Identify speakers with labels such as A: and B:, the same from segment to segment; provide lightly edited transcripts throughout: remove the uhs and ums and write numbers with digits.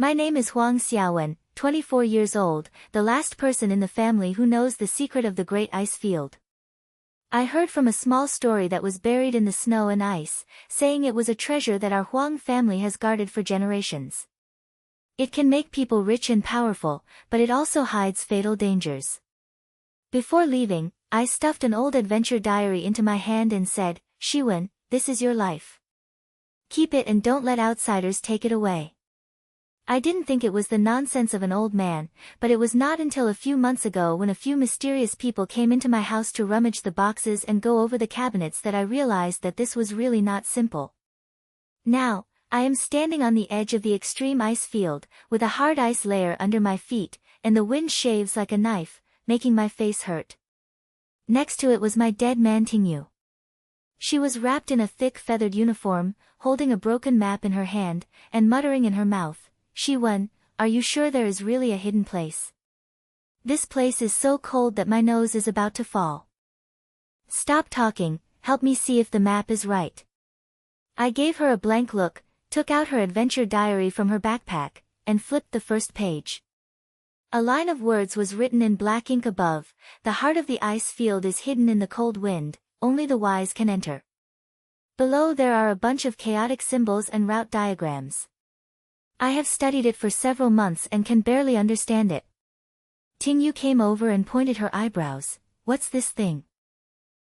A: My name is Huang Xiaowen, 24 years old, the last person in the family who knows the secret of the great ice field. I heard from a small story that was buried in the snow and ice, saying it was a treasure that our Huang family has guarded for generations. It can make people rich and powerful, but it also hides fatal dangers. Before leaving, I stuffed an old adventure diary into my hand and said, "Xiaowen, this is your life. Keep it and don't let outsiders take it away." I didn't think it was the nonsense of an old man, but it was not until a few months ago when a few mysterious people came into my house to rummage the boxes and go over the cabinets that I realized that this was really not simple. Now, I am standing on the edge of the extreme ice field, with a hard ice layer under my feet, and the wind shaves like a knife, making my face hurt. Next to it was my dead man Tingyu. She was wrapped in a thick feathered uniform, holding a broken map in her hand, and muttering in her mouth, "Xiaowen, are you sure there is really a hidden place? This place is so cold that my nose is about to fall. Stop talking, help me see if the map is right." I gave her a blank look, took out her adventure diary from her backpack, and flipped the first page. A line of words was written in black ink above: "The heart of the ice field is hidden in the cold wind, only the wise can enter." Below there are a bunch of chaotic symbols and route diagrams. I have studied it for several months and can barely understand it. Tingyu came over and pointed her eyebrows. "What's this thing?"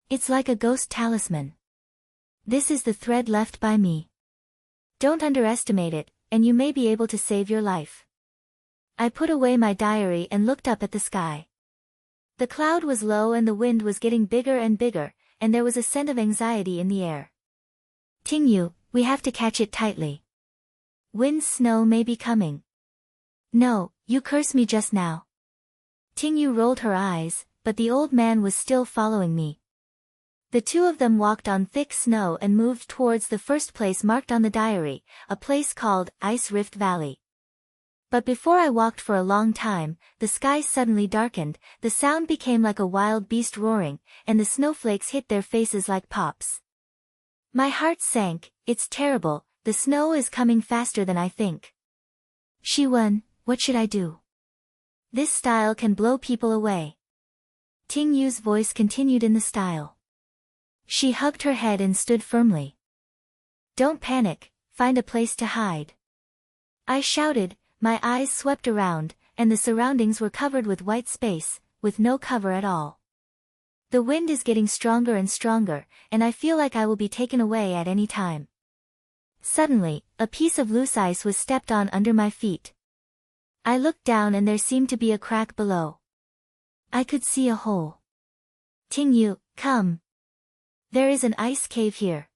A: "It's like a ghost talisman. This is the thread left by me. Don't underestimate it, and you may be able to save your life." I put away my diary and looked up at the sky. The cloud was low and the wind was getting bigger and bigger, and there was a scent of anxiety in the air. "Tingyu, we have to catch it tightly. Wind snow may be coming." "No, you cursed me just now." Tingyu rolled her eyes, but the old man was still following me. The two of them walked on thick snow and moved towards the first place marked on the diary, a place called Ice Rift Valley. But before I walked for a long time, the sky suddenly darkened, the sound became like a wild beast roaring, and the snowflakes hit their faces like pops. My heart sank. "It's terrible, the snow is coming faster than I think. Xiaowen, what should I do? This style can blow people away." Tingyu's voice continued in the style. She hugged her head and stood firmly. "Don't panic, find a place to hide." I shouted, my eyes swept around, and the surroundings were covered with white space, with no cover at all. The wind is getting stronger and stronger, and I feel like I will be taken away at any time. Suddenly, a piece of loose ice was stepped on under my feet. I looked down and there seemed to be a crack below. I could see a hole. "Tingyu, come. There is an ice cave here."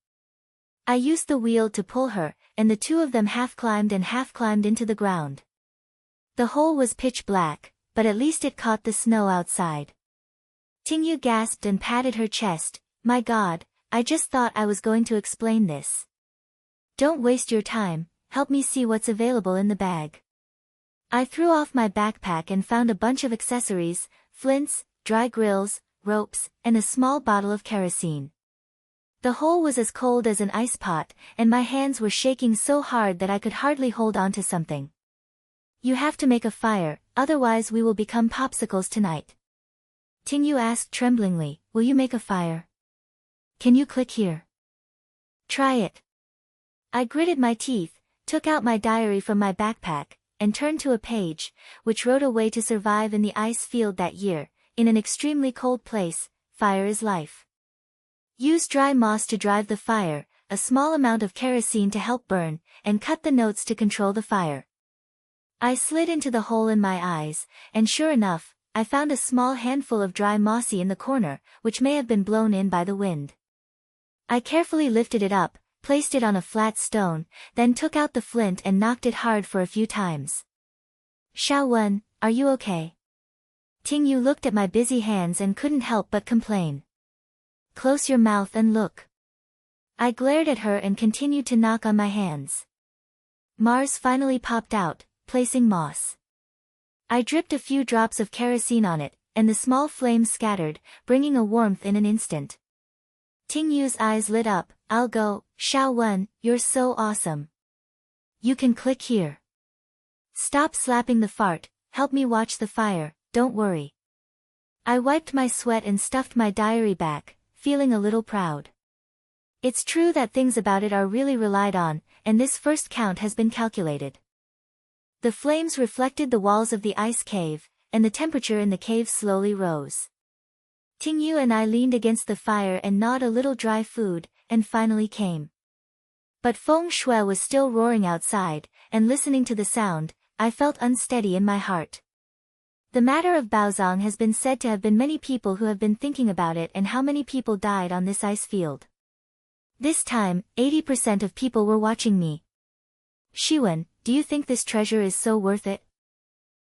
A: I used the wheel to pull her, and the two of them half climbed into the ground. The hole was pitch black, but at least it caught the snow outside. Tingyu gasped and patted her chest. "My God, I just thought I was going to explain this. Don't waste your time, help me see what's available in the bag." I threw off my backpack and found a bunch of accessories, flints, dry grills, ropes, and a small bottle of kerosene. The hole was as cold as an ice pot, and my hands were shaking so hard that I could hardly hold on to something. "You have to make a fire, otherwise we will become popsicles tonight." Tingyu asked tremblingly, "Will you make a fire? Can you click here?" "Try it." I gritted my teeth, took out my diary from my backpack, and turned to a page, which wrote a way to survive in the ice field that year. "In an extremely cold place, fire is life. Use dry moss to drive the fire, a small amount of kerosene to help burn, and cut the notes to control the fire." I slid into the hole in my eyes, and sure enough, I found a small handful of dry mossy in the corner, which may have been blown in by the wind. I carefully lifted it up, placed it on a flat stone, then took out the flint and knocked it hard for a few times. "Xiaowen, are you okay?" Tingyu looked at my busy hands and couldn't help but complain. "Close your mouth and look." I glared at her and continued to knock on my hands. Mars finally popped out, placing moss. I dripped a few drops of kerosene on it, and the small flames scattered, bringing a warmth in an instant. Tingyu's eyes lit up. "I'll go, Xiaowen, you're so awesome. You can click here." Stop slapping the fart, help me watch the fire, don't worry. I wiped my sweat and stuffed my diary back, feeling a little proud. It's true that things about it are really relied on, and this first count has been calculated. The flames reflected the walls of the ice cave, and the temperature in the cave slowly rose. Tingyu and I leaned against the fire and gnawed a little dry food, and finally came. But feng shui was still roaring outside, and listening to the sound, I felt unsteady in my heart. The matter of Baozong has been said to have been many people who have been thinking about it and how many people died on this ice field. This time, 80% of people were watching me. Xiaowen, do you think this treasure is so worth it?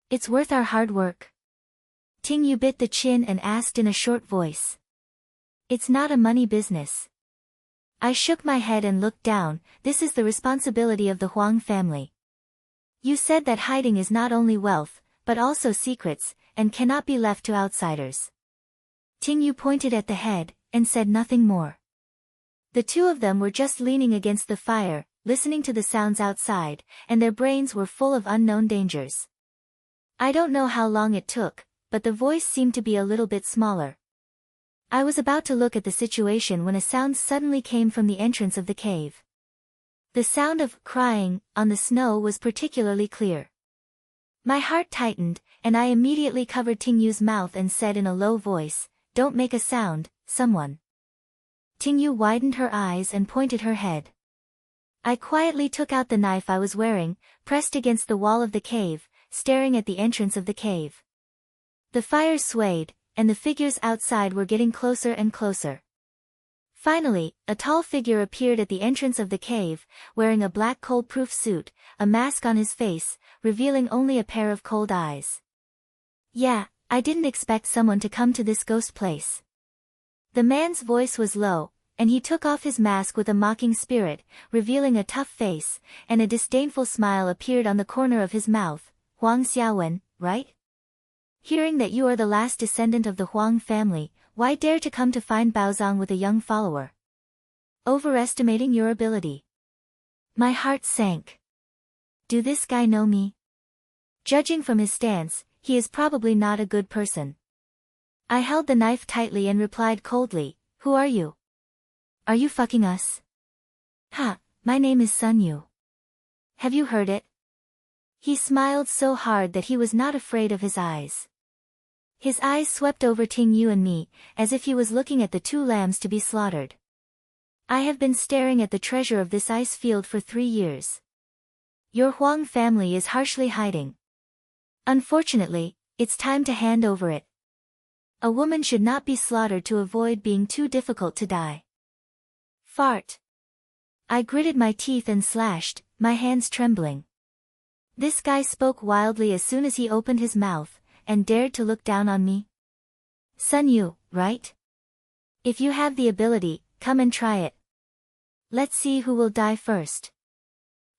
A: It's worth our hard work. Tingyu bit the chin and asked in a short voice. It's not a money business. I shook my head and looked down. This is the responsibility of the Huang family. You said that hiding is not only wealth, but also secrets, and cannot be left to outsiders. Tingyu pointed at the head, and said nothing more. The two of them were just leaning against the fire, listening to the sounds outside, and their brains were full of unknown dangers. I don't know how long it took, but the voice seemed to be a little bit smaller. I was about to look at the situation when a sound suddenly came from the entrance of the cave. The sound of crying on the snow was particularly clear. My heart tightened, and I immediately covered Tingyu's mouth and said in a low voice, "Don't make a sound, someone." Tingyu widened her eyes and pointed her head. I quietly took out the knife I was wearing, pressed against the wall of the cave, staring at the entrance of the cave. The fire swayed, and the figures outside were getting closer and closer. Finally, a tall figure appeared at the entrance of the cave, wearing a black cold-proof suit, a mask on his face, revealing only a pair of cold eyes. Yeah, I didn't expect someone to come to this ghost place. The man's voice was low, and he took off his mask with a mocking spirit, revealing a tough face, and a disdainful smile appeared on the corner of his mouth. Huang Xiaowen, right? Hearing that you are the last descendant of the Huang family, why dare to come to find Baozong with a young follower? Overestimating your ability. My heart sank. Do this guy know me? Judging from his stance, he is probably not a good person. I held the knife tightly and replied coldly, "Who are you? Are you fucking us?" "Ha, my name is Sun Yu. Have you heard it?" He smiled so hard that he was not afraid of his eyes. His eyes swept over Tingyu and me, as if he was looking at the two lambs to be slaughtered. I have been staring at the treasure of this ice field for 3 years. Your Huang family is harshly hiding. Unfortunately, it's time to hand over it. A woman should not be slaughtered to avoid being too difficult to die. Fart. I gritted my teeth and slashed, my hands trembling. This guy spoke wildly as soon as he opened his mouth, and dared to look down on me. Sun Yu, right? If you have the ability, come and try it. Let's see who will die first.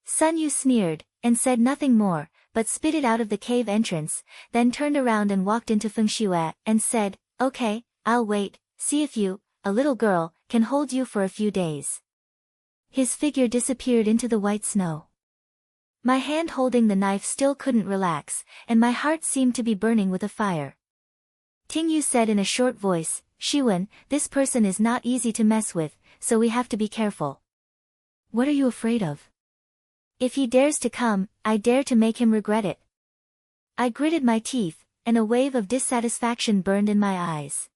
A: Sun Yu sneered, and said nothing more, but spitted out of the cave entrance, then turned around and walked into Feng Shui, and said, "Okay, I'll wait, see if you, a little girl, can hold you for a few days." His figure disappeared into the white snow. My hand holding the knife still couldn't relax, and my heart seemed to be burning with a fire. Tingyu said in a short voice, "Xiaowen, this person is not easy to mess with, so we have to be careful." "What are you afraid of?" "If he dares to come, I dare to make him regret it." I gritted my teeth, and a wave of dissatisfaction burned in my eyes.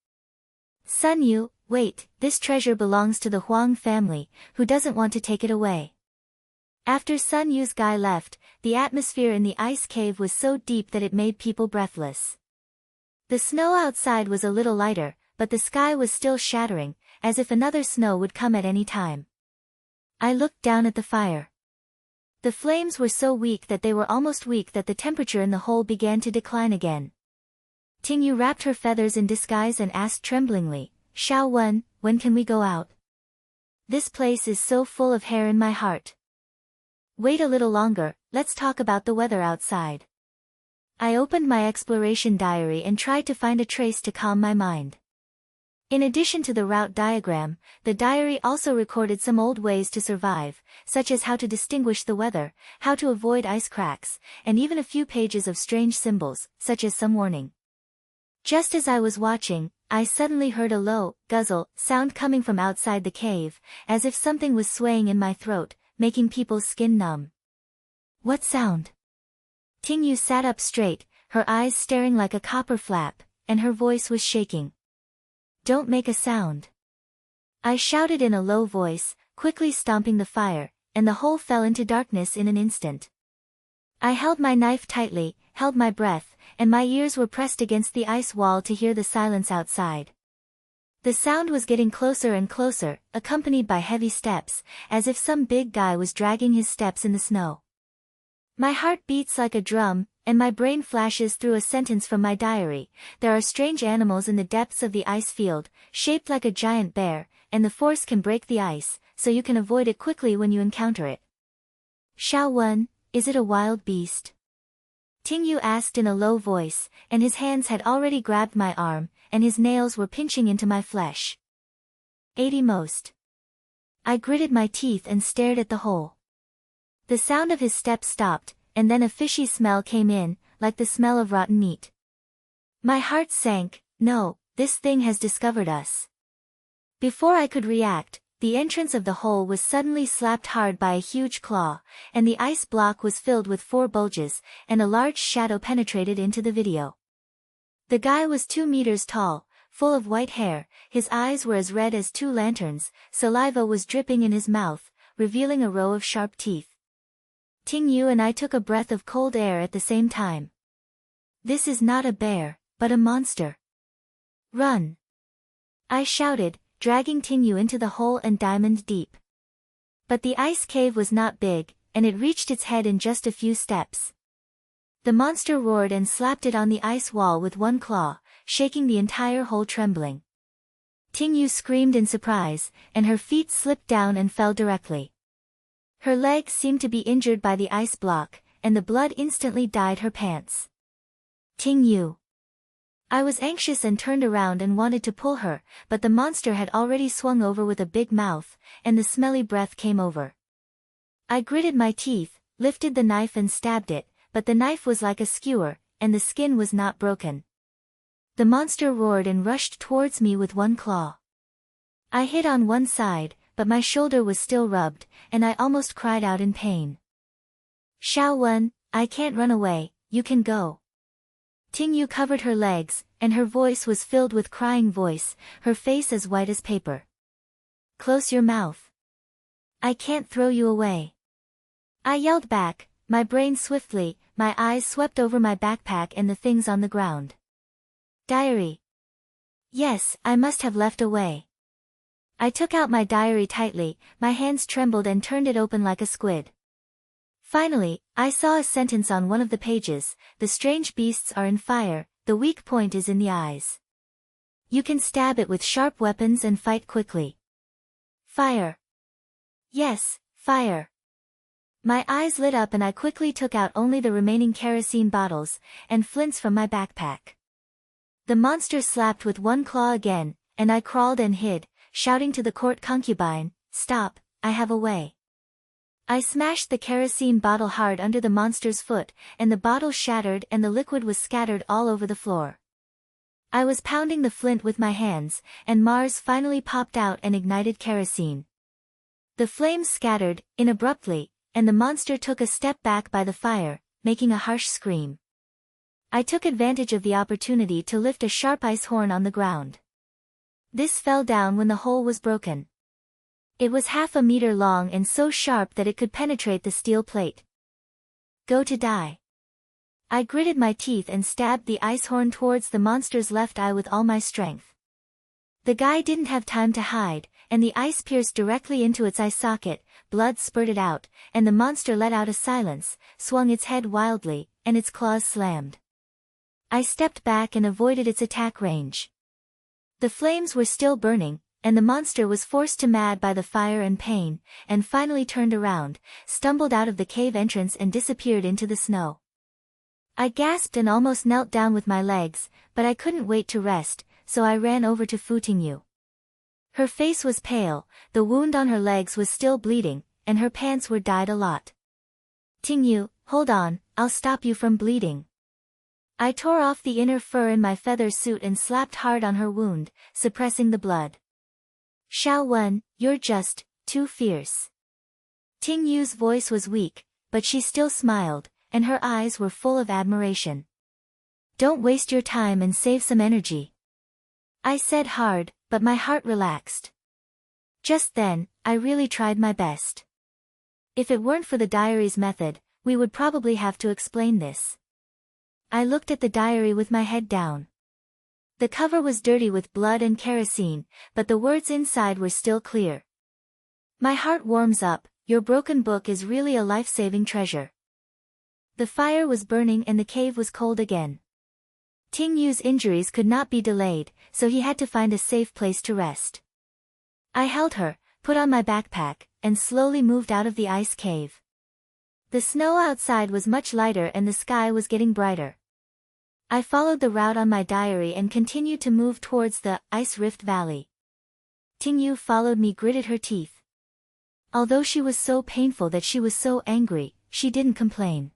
A: Sun Yu, wait, this treasure belongs to the Huang family, who doesn't want to take it away. After Sun Yu's guy left, the atmosphere in the ice cave was so deep that it made people breathless. The snow outside was a little lighter, but the sky was still shattering, as if another snow would come at any time. I looked down at the fire. The flames were so weak that the temperature in the hole began to decline again. Tingyu wrapped her feathers in disguise and asked tremblingly, "Xiaowen, when can we go out? This place is so full of hair in my heart." "Wait a little longer, let's talk about the weather outside." I opened my exploration diary and tried to find a trace to calm my mind. In addition to the route diagram, the diary also recorded some old ways to survive, such as how to distinguish the weather, how to avoid ice cracks, and even a few pages of strange symbols, such as some warning. Just as I was watching, I suddenly heard a low, guzzle sound coming from outside the cave, as if something was swaying in my throat, making people's skin numb. What sound? Tingyu sat up straight, her eyes staring like a copper flap, and her voice was shaking. Don't make a sound. I shouted in a low voice, quickly stomping the fire, and the hole fell into darkness in an instant. I held my knife tightly, held my breath, and my ears were pressed against the ice wall to hear the silence outside. The sound was getting closer and closer, accompanied by heavy steps, as if some big guy was dragging his steps in the snow. My heart beats like a drum, and my brain flashes through a sentence from my diary. There are strange animals in the depths of the ice field, shaped like a giant bear, and the force can break the ice, so you can avoid it quickly when you encounter it. Xiaowen, is it a wild beast? Tingyu asked in a low voice, and his hands had already grabbed my arm, and his nails were pinching into my flesh. 80 most. I gritted my teeth and stared at the hole. The sound of his steps stopped, and then a fishy smell came in, like the smell of rotten meat. My heart sank. No, this thing has discovered us. Before I could react, the entrance of the hole was suddenly slapped hard by a huge claw, and the ice block was filled with 4 bulges, and a large shadow penetrated into the video. The guy was 2 meters tall, full of white hair, his eyes were as red as 2 lanterns, saliva was dripping in his mouth, revealing a row of sharp teeth. Tingyu and I took a breath of cold air at the same time. This is not a bear, but a monster. Run! I shouted, dragging Tingyu into the hole and diamond deep. But the ice cave was not big, and it reached its head in just a few steps. The monster roared and slapped it on the ice wall with 1 claw, shaking the entire hole trembling. Tingyu screamed in surprise, and her feet slipped down and fell directly. Her legs seemed to be injured by the ice block, and the blood instantly dyed her pants. Tingyu. I was anxious and turned around and wanted to pull her, but the monster had already swung over with a big mouth, and the smelly breath came over. I gritted my teeth, lifted the knife and stabbed it, but the knife was like a skewer, and the skin was not broken. The monster roared and rushed towards me with 1 claw. I hit on one side, but my shoulder was still rubbed, and I almost cried out in pain. Xiaowen, I can't run away, you can go. Tingyu covered her legs, and her voice was filled with crying voice, her face as white as paper. Close your mouth. I can't throw you away. I yelled back, my brain swiftly, my eyes swept over my backpack and the things on the ground. Diary. Yes, I must have left away. I took out my diary tightly, my hands trembled and turned it open like a squid. Finally, I saw a sentence on one of the pages: the strange beasts are in fire, the weak point is in the eyes. You can stab it with sharp weapons and fight quickly. Fire. Yes, fire. My eyes lit up and I quickly took out only the remaining kerosene bottles, and flints from my backpack. The monster slapped with 1 claw again, and I crawled and hid, shouting to the court concubine, stop, I have a way. I smashed the kerosene bottle hard under the monster's foot, and the bottle shattered and the liquid was scattered all over the floor. I was pounding the flint with my hands, and Mars finally popped out and ignited kerosene. The flames scattered, abruptly, and the monster took a step back by the fire, making a harsh scream. I took advantage of the opportunity to lift a sharp ice horn on the ground. This fell down when the hole was broken. It was 1/2 meter long and so sharp that it could penetrate the steel plate. Go to die. I gritted my teeth and stabbed the ice horn towards the monster's left eye with all my strength. The guy didn't have time to hide, and the ice pierced directly into its eye socket, blood spurted out, and the monster let out a silence, swung its head wildly, and its claws slammed. I stepped back and avoided its attack range. The flames were still burning, and the monster was forced to mad by the fire and pain, and finally turned around, stumbled out of the cave entrance and disappeared into the snow. I gasped and almost knelt down with my legs, but I couldn't wait to rest, so I ran over to Fu Tingyu. Her face was pale, the wound on her legs was still bleeding, and her pants were dyed a lot. Tingyu, hold on, I'll stop you from bleeding. I tore off the inner fur in my feather suit and slapped hard on her wound, suppressing the blood. Xiaowen, you're just too fierce. Tingyu's voice was weak, but she still smiled, and her eyes were full of admiration. Don't waste your time and save some energy. I said hard, but my heart relaxed. Just then, I really tried my best. If it weren't for the diary's method, we would probably have to explain this. I looked at the diary with my head down. The cover was dirty with blood and kerosene, but the words inside were still clear. My heart warms up, your broken book is really a life-saving treasure. The fire was burning and the cave was cold again. Tingyu's injuries could not be delayed, so he had to find a safe place to rest. I held her, put on my backpack, and slowly moved out of the ice cave. The snow outside was much lighter and the sky was getting brighter. I followed the route on my diary and continued to move towards the ice rift valley. Tingyu followed me, gritted her teeth. Although she was so painful that she was so angry, she didn't complain.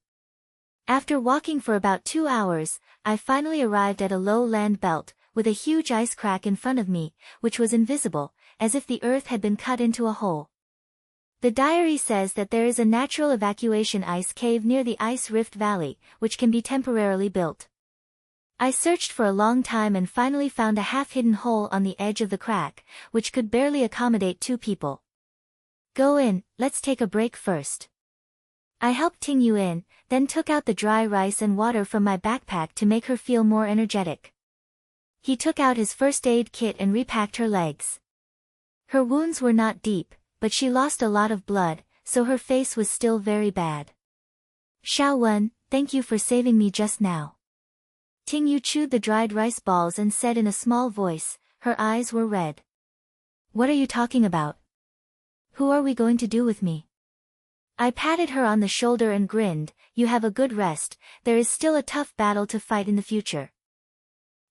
A: After walking for about 2 hours, I finally arrived at a low land belt, with a huge ice crack in front of me, which was invisible, as if the earth had been cut into a hole. The diary says that there is a natural evacuation ice cave near the ice rift valley, which can be temporarily built. I searched for a long time and finally found a half-hidden hole on the edge of the crack, which could barely accommodate 2 people. Go in, let's take a break first. I helped Tingyu in, then took out the dry rice and water from my backpack to make her feel more energetic. He took out his first aid kit and repacked her legs. Her wounds were not deep, but she lost a lot of blood, so her face was still very bad. Xiaowen, thank you for saving me just now. Tingyu chewed the dried rice balls and said in a small voice, her eyes were red. What are you talking about? Who are we going to do with me? I patted her on the shoulder and grinned, you have a good rest, there is still a tough battle to fight in the future.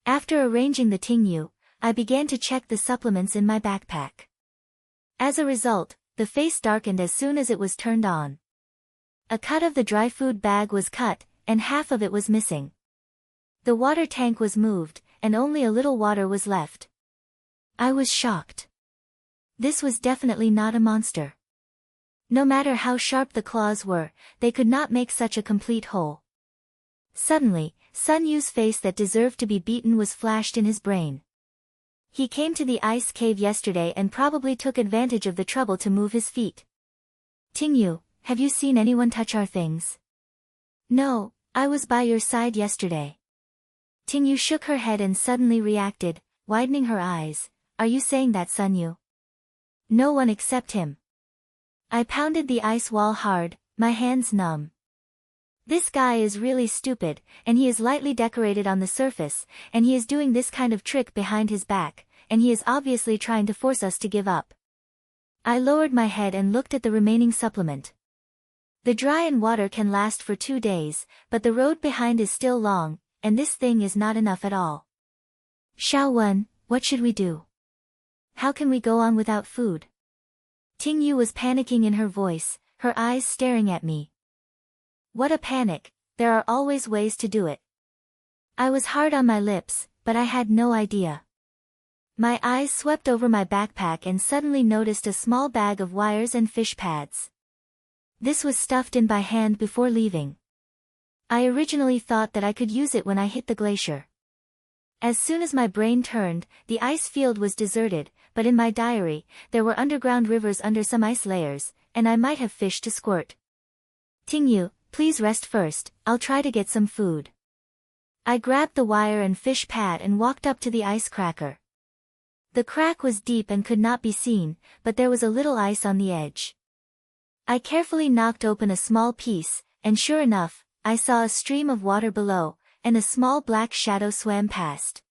A: After arranging the Tingyu, I began to check the supplements in my backpack. As a result, the face darkened as soon as it was turned on. A cut of the dry food bag was cut, and half of it was missing. The water tank was moved, and only a little water was left. I was shocked. This was definitely not a monster. No matter how sharp the claws were, they could not make such a complete hole. Suddenly, Sun Yu's face that deserved to be beaten was flashed in his brain. He came to the ice cave yesterday and probably took advantage of the trouble to move his feet. Tingyu, have you seen anyone touch our things? No, I was by your side yesterday. Tingyu shook her head and suddenly reacted, widening her eyes. Are you saying that, Sun Yu? No one except him. I pounded the ice wall hard, my hands numb. This guy is really stupid, and he is lightly decorated on the surface, and he is doing this kind of trick behind his back, and he is obviously trying to force us to give up. I lowered my head and looked at the remaining supplement. The dry and water can last for 2 days, but the road behind is still long, and this thing is not enough at all. Xiaowen, what should we do? How can we go on without food? Tingyu was panicking in her voice, her eyes staring at me. What a panic, there are always ways to do it. I was hard on my lips, but I had no idea. My eyes swept over my backpack and suddenly noticed a small bag of wires and fish pads. This was stuffed in by hand before leaving. I originally thought that I could use it when I hit the glacier. As soon as my brain turned, the ice field was deserted, but in my diary, there were underground rivers under some ice layers, and I might have fish to squirt. Tingyu, please rest first, I'll try to get some food. I grabbed the wire and fish pad and walked up to the ice cracker. The crack was deep and could not be seen, but there was a little ice on the edge. I carefully knocked open a small piece, and sure enough, I saw a stream of water below, and a small black shadow swam past.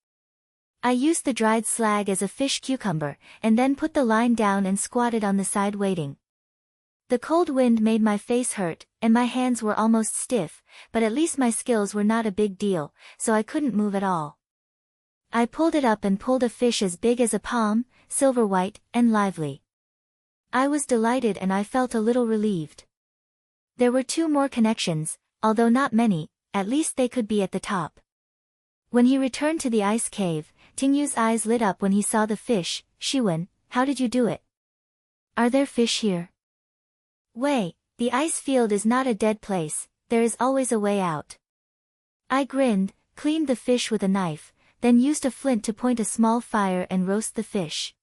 A: I used the dried slag as a fish cucumber, and then put the line down and squatted on the side waiting. The cold wind made my face hurt, and my hands were almost stiff, but at least my skills were not a big deal, so I couldn't move at all. I pulled it up and pulled a fish as big as a palm, silver white, and lively. I was delighted and I felt a little relieved. There were 2 more connections, although not many, at least they could be at the top. When he returned to the ice cave, Tingyu's eyes lit up when he saw the fish. Xiaowen, how did you do it? Are there fish here? Wei, the ice field is not a dead place, there is always a way out. I grinned, cleaned the fish with a knife, then used a flint to point a small fire and roast the fish.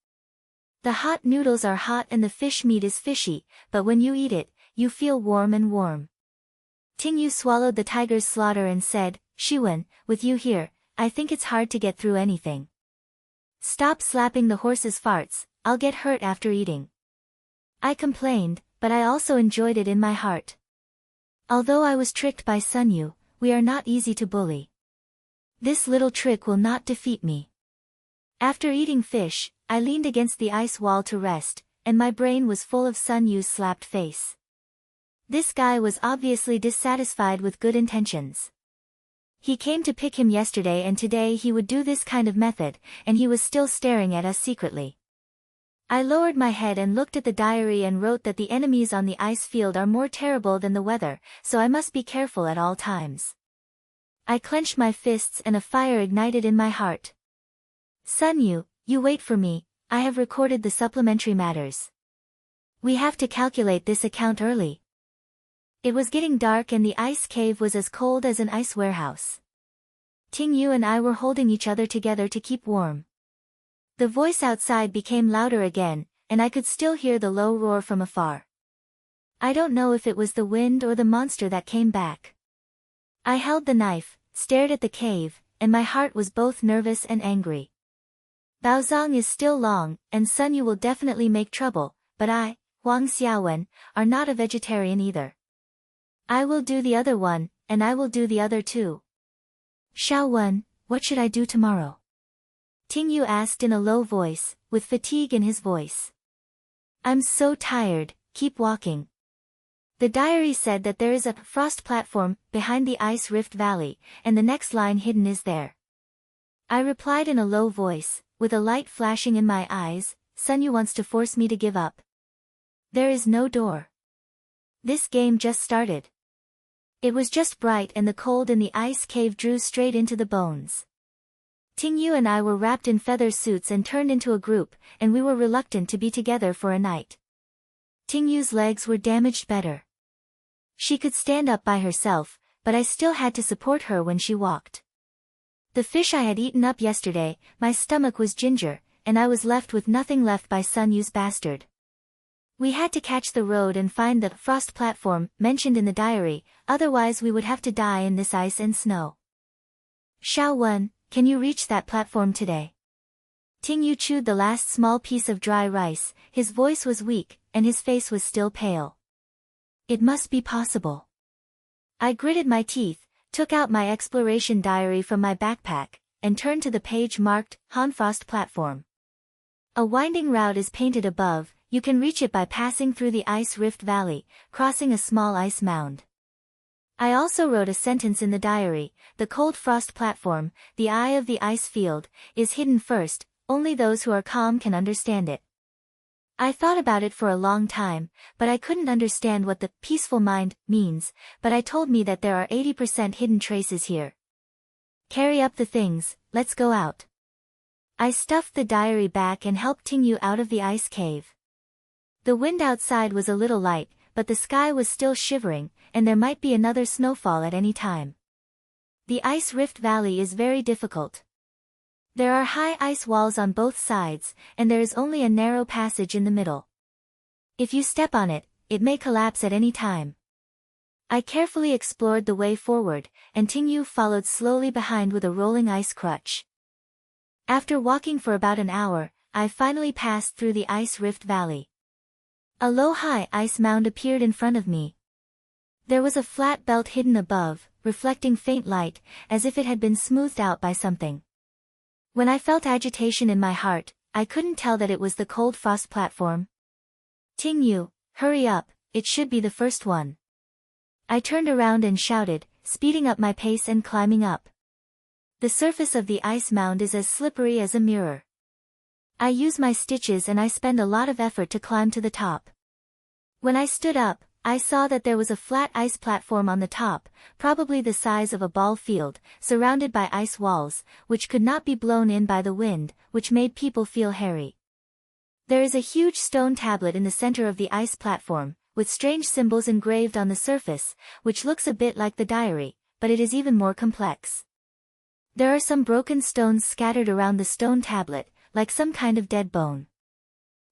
A: The hot noodles are hot and the fish meat is fishy, but when you eat it, you feel warm and warm. Tingyu swallowed the tiger's slaughter and said, Xiaowen, with you here, I think it's hard to get through anything. Stop slapping the horse's farts, I'll get hurt after eating. I complained, but I also enjoyed it in my heart. Although I was tricked by Sunyu, we are not easy to bully. This little trick will not defeat me. After eating fish, I leaned against the ice wall to rest, and my brain was full of Sunyu's slapped face. This guy was obviously dissatisfied with good intentions. He came to pick him yesterday and today he would do this kind of method, and he was still staring at us secretly. I lowered my head and looked at the diary and wrote that the enemies on the ice field are more terrible than the weather, so I must be careful at all times. I clenched my fists and a fire ignited in my heart. Sunyu, you wait for me, I have recorded the supplementary matters. We have to calculate this account early. It was getting dark and the ice cave was as cold as an ice warehouse. Tingyu and I were holding each other together to keep warm. The voice outside became louder again, and I could still hear the low roar from afar. I don't know if it was the wind or the monster that came back. I held the knife, stared at the cave, and my heart was both nervous and angry. Baozong is still long, and Sunyu will definitely make trouble, but I, Huang Xiaowen, are not a vegetarian either. I will do the other one, and I will do the other too. Xiaowen, what should I do tomorrow? Tingyu asked in a low voice, with fatigue in his voice. I'm so tired, keep walking. The diary said that there is a frost platform behind the ice rift valley, and the next line hidden is there. I replied in a low voice, with a light flashing in my eyes, Sunyu wants to force me to give up. There is no door. This game just started. It was just bright and the cold in the ice cave drew straight into the bones. Tingyu and I were wrapped in feather suits and turned into a group, and we were reluctant to be together for a night. Tingyu's legs were damaged better. She could stand up by herself, but I still had to support her when she walked. The fish I had eaten up yesterday, my stomach was ginger, and I was left with nothing left by Sunyu's bastard. We had to catch the road and find the frost platform mentioned in the diary, otherwise we would have to die in this ice and snow. Xiaowen, can you reach that platform today? Tingyu chewed the last small piece of dry rice, his voice was weak, and his face was still pale. It must be possible. I gritted my teeth, took out my exploration diary from my backpack, and turned to the page marked, Hanfrost Platform. A winding route is painted above, you can reach it by passing through the ice rift valley, crossing a small ice mound. I also wrote a sentence in the diary, the cold frost platform, the eye of the ice field, is hidden first, only those who are calm can understand it. I thought about it for a long time, but I couldn't understand what the peaceful mind means, but I told me that there are 80% hidden traces here. Carry up the things, let's go out. I stuffed the diary back and helped Tingyu out of the ice cave. The wind outside was a little light, but the sky was still shivering, and there might be another snowfall at any time. The ice rift valley is very difficult. There are high ice walls on both sides, and there is only a narrow passage in the middle. If you step on it, it may collapse at any time. I carefully explored the way forward, and Tingyu followed slowly behind with a rolling ice crutch. After walking for about an hour, I finally passed through the ice rift valley. A low-high ice mound appeared in front of me. There was a flat belt hidden above, reflecting faint light, as if it had been smoothed out by something. When I felt agitation in my heart, I couldn't tell that it was the cold frost platform. Tingyu, hurry up, it should be the first one. I turned around and shouted, speeding up my pace and climbing up. The surface of the ice mound is as slippery as a mirror. I use my stitches and I spend a lot of effort to climb to the top. When I stood up, I saw that there was a flat ice platform on the top, probably the size of a ball field, surrounded by ice walls, which could not be blown in by the wind, which made people feel hairy. There is a huge stone tablet in the center of the ice platform, with strange symbols engraved on the surface, which looks a bit like the diary, but it is even more complex. There are some broken stones scattered around the stone tablet, like some kind of dead bone.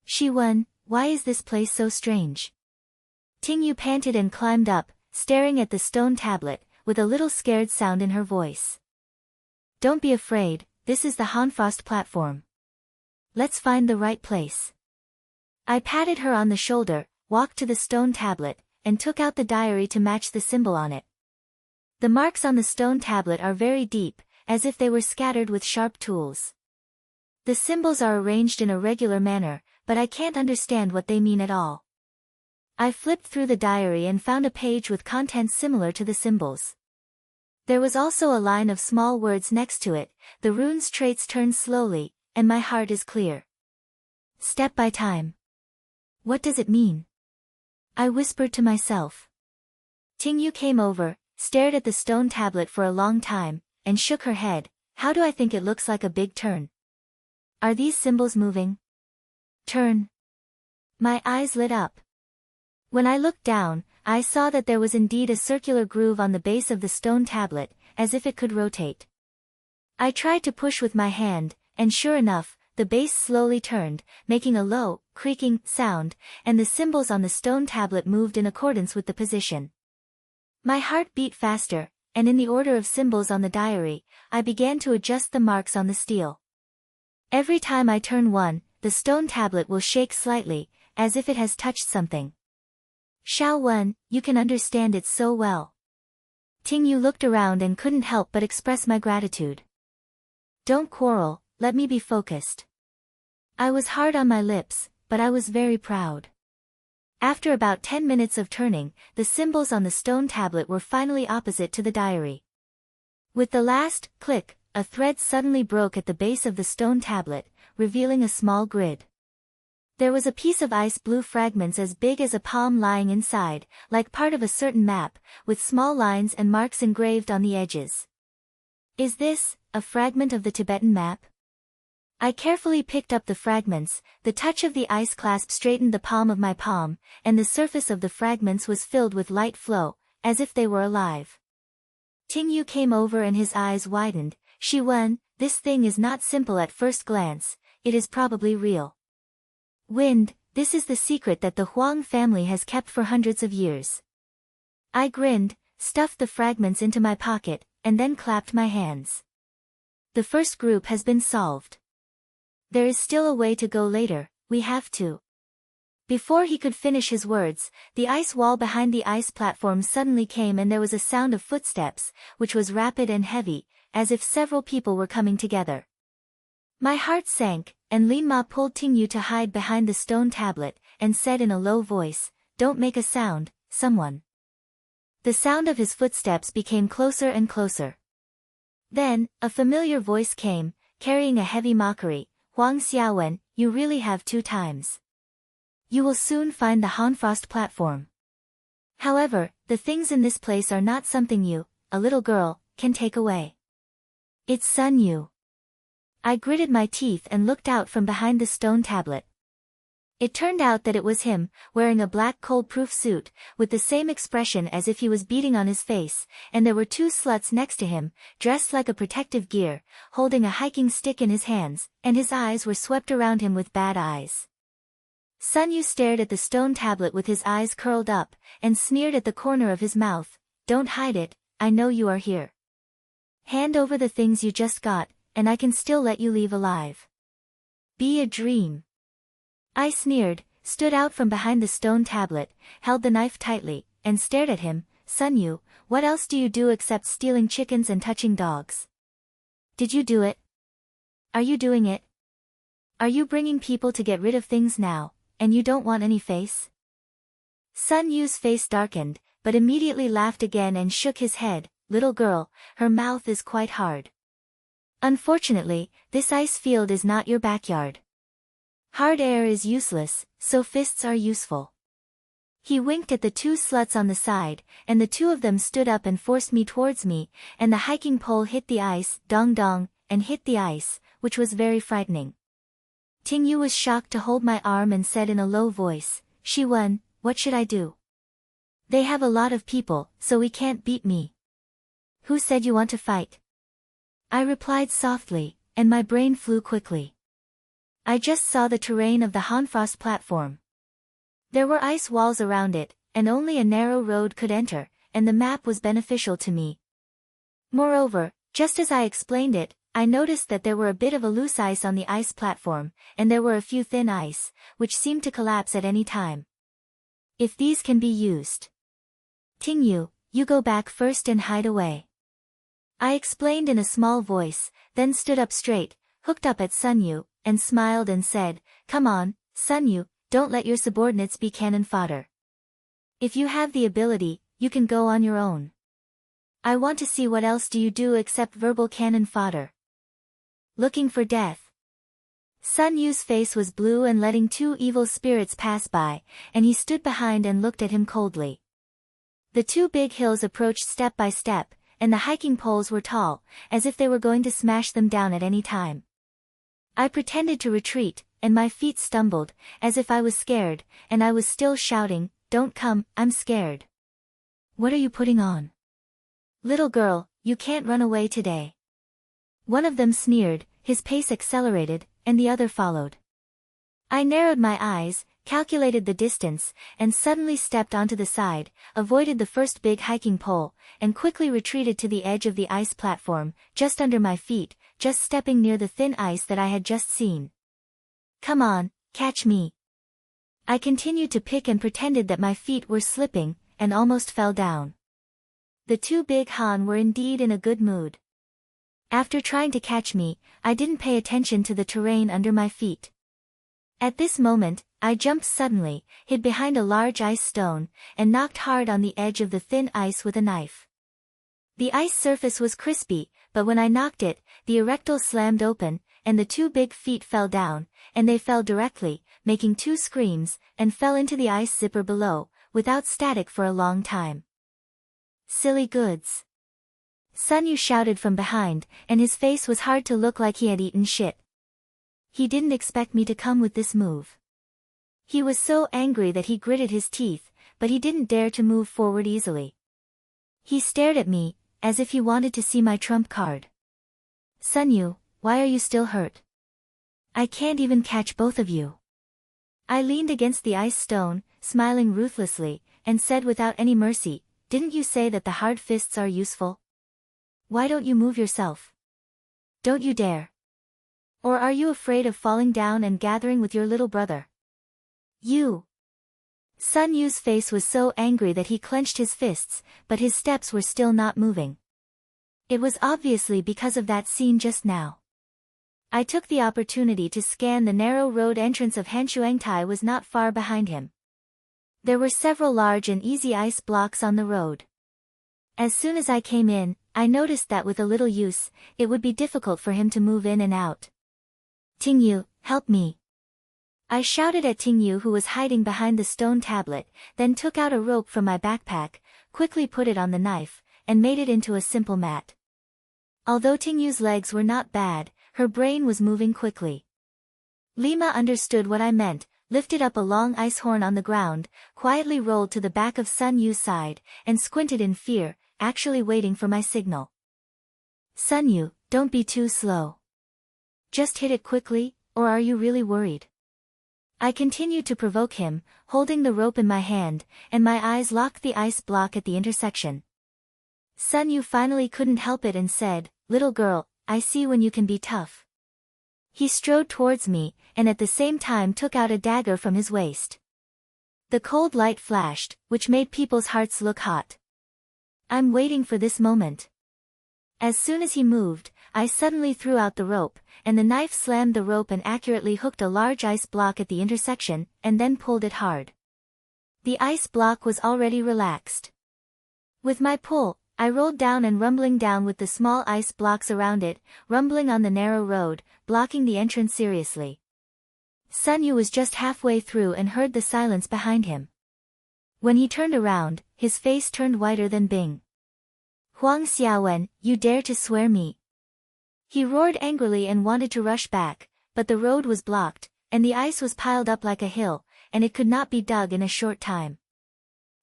A: Xiaowen, why is this place so strange? Tingyu panted and climbed up, staring at the stone tablet, with a little scared sound in her voice. Don't be afraid, this is the Hanfrost platform. Let's find the right place. I patted her on the shoulder, walked to the stone tablet, and took out the diary to match the symbol on it. The marks on the stone tablet are very deep, as if they were scattered with sharp tools. The symbols are arranged in a regular manner, but I can't understand what they mean at all. I flipped through the diary and found a page with contents similar to the symbols. There was also a line of small words next to it, the rune's traits turn slowly, and my heart is clear. Step by time. What does it mean? I whispered to myself. Tingyu came over, stared at the stone tablet for a long time, and shook her head. How do I think it looks like a big turn? Are these symbols moving? Turn. My eyes lit up. When I looked down, I saw that there was indeed a circular groove on the base of the stone tablet, as if it could rotate. I tried to push with my hand, and sure enough, the base slowly turned, making a low, creaking sound, and the symbols on the stone tablet moved in accordance with the position. My heart beat faster, and in the order of symbols on the diary, I began to adjust the marks on the steel. Every time I turn one, the stone tablet will shake slightly, as if it has touched something. Xiaowen, you can understand it so well. Tingyu looked around and couldn't help but express my gratitude. Don't quarrel, let me be focused. I was hard on my lips, but I was very proud. After about 10 minutes of turning, the symbols on the stone tablet were finally opposite to the diary. With the last click, a thread suddenly broke at the base of the stone tablet, revealing a small grid. There was a piece of ice blue fragments as big as a palm lying inside, like part of a certain map, with small lines and marks engraved on the edges. Is this a fragment of the Tibetan map? I carefully picked up the fragments, the touch of the ice clasp straightened the palm of my palm, and the surface of the fragments was filled with light flow, as if they were alive. Tingyu came over and his eyes widened. Xiaowen, this thing is not simple at first glance, it is probably real. Wind, this is the secret that the Huang family has kept for hundreds of years. I grinned, stuffed the fragments into my pocket, and then clapped my hands. The first group has been solved. There is still a way to go later, we have to. Before he could finish his words, the ice wall behind the ice platform suddenly came and there was a sound of footsteps, which was rapid and heavy, as if several people were coming together. My heart sank, and Lin Ma pulled Tingyu to hide behind the stone tablet, and said in a low voice, "Don't make a sound, someone." The sound of his footsteps became closer and closer. Then, a familiar voice came, carrying a heavy mockery, "Huang Xiaowen, you really have 2 times. You will soon find the Hanfrost platform. However, the things in this place are not something you, a little girl, can take away. It's Sun Yu." I gritted my teeth and looked out from behind the stone tablet. It turned out that it was him, wearing a black cold-proof suit, with the same expression as if he was beating on his face, and there were 2 sluts next to him, dressed like a protective gear, holding a hiking stick in his hands, and his eyes were swept around him with bad eyes. Sun Yu stared at the stone tablet with his eyes curled up, and sneered at the corner of his mouth, "Don't hide it, I know you are here. Hand over the things you just got, and I can still let you leave alive. Be a dream." I sneered, stood out from behind the stone tablet, held the knife tightly, and stared at him. "Sun Yu, what else do you do except stealing chickens and touching dogs? Did you do it? Are you doing it? Are you bringing people to get rid of things now, and you don't want any face?" Sun Yu's face darkened, but immediately laughed again and shook his head. "Little girl, her mouth is quite hard. Unfortunately, this ice field is not your backyard. Hard air is useless, so fists are useful. He winked at the two sluts on the side, and the two of them stood up and forced me towards me, and the hiking pole hit the ice, dong dong, and hit the ice, which was very frightening. Tingyu was shocked to hold my arm and said in a low voice, "Xiaowen, what should I do? They have a lot of people, so we can't beat me." "Who said you want to fight?" I replied softly, and my brain flew quickly. I just saw the terrain of the Hanfrost platform. There were ice walls around it, and only a narrow road could enter, and the map was beneficial to me. Moreover, just as I explained it, I noticed that there were a bit of a loose ice on the ice platform, and there were a few thin ice, which seemed to collapse at any time. If these can be used. "Tingyu, you go back first and hide away," I explained in a small voice, then stood up straight, hooked up at Sunyu, and smiled and said, "Come on, Sunyu, don't let your subordinates be cannon fodder. If you have the ability, you can go on your own. I want to see what else do you do except verbal cannon fodder." Looking for death. Sun Yu's face was blue and letting two evil spirits pass by, and he stood behind and looked at him coldly. The two big hills approached step by step, and the hiking poles were tall, as if they were going to smash them down at any time. I pretended to retreat, and my feet stumbled, as if I was scared, and I was still shouting, "Don't come, I'm scared." "What are you putting on? Little girl, you can't run away today." One of them sneered, his pace accelerated, and the other followed. I narrowed my eyes, calculated the distance, and suddenly stepped onto the side, avoided the first big hiking pole, and quickly retreated to the edge of the ice platform, just under my feet, just stepping near the thin ice that I had just seen. "Come on, catch me." I continued to pick and pretended that my feet were slipping, and almost fell down. The two big Han were indeed in a good mood. After trying to catch me, I didn't pay attention to the terrain under my feet. At this moment, I jumped suddenly, hid behind a large ice stone, and knocked hard on the edge of the thin ice with a knife. The ice surface was crispy, but when I knocked it, the erectile slammed open, and the two big feet fell down, and they fell directly, making two screams, and fell into the ice zipper below, without static for a long time. "Silly goods!" Sunyu shouted from behind, and his face was hard to look like he had eaten shit. He didn't expect me to come with this move. He was so angry that he gritted his teeth, but he didn't dare to move forward easily. He stared at me, as if he wanted to see my trump card. "Sunyu, why are you still hurt? I can't even catch both of you." I leaned against the ice stone, smiling ruthlessly, and said without any mercy, "Didn't you say that the hard fists are useful? Why don't you move yourself? Don't you dare. Or are you afraid of falling down and gathering with your little brother? You." Sun Yu's face was so angry that he clenched his fists, but his steps were still not moving. It was obviously because of that scene just now. I took the opportunity to scan the narrow road entrance of Hanshuangtai was not far behind him. There were several large and easy ice blocks on the road. As soon as I came in, I noticed that with a little use, it would be difficult for him to move in and out. "Tingyu, help me." I shouted at Tingyu who was hiding behind the stone tablet, then took out a rope from my backpack, quickly put it on the knife, and made it into a simple mat. Although Tingyu's legs were not bad, her brain was moving quickly. Lima understood what I meant, lifted up a long ice horn on the ground, quietly rolled to the back of Sun Yu's side, and squinted in fear, actually waiting for my signal. "Sun Yu, don't be too slow. Just hit it quickly, or are you really worried?" I continued to provoke him, holding the rope in my hand, and my eyes locked the ice block at the intersection. Sun Yu finally couldn't help it and said, "Little girl, I see when you can be tough." He strode towards me, and at the same time took out a dagger from his waist. The cold light flashed, which made people's hearts look hot. I'm waiting for this moment. As soon as he moved, I suddenly threw out the rope, and the knife slammed the rope and accurately hooked a large ice block at the intersection, and then pulled it hard. The ice block was already relaxed. With my pull, I rolled down and rumbling down with the small ice blocks around it, rumbling on the narrow road, blocking the entrance seriously. Sun Yu was just halfway through and heard the silence behind him. When he turned around, his face turned whiter than Bing. Huang Xiaowen, you dare to swear me? He roared angrily and wanted to rush back, but the road was blocked, and the ice was piled up like a hill, and it could not be dug in a short time.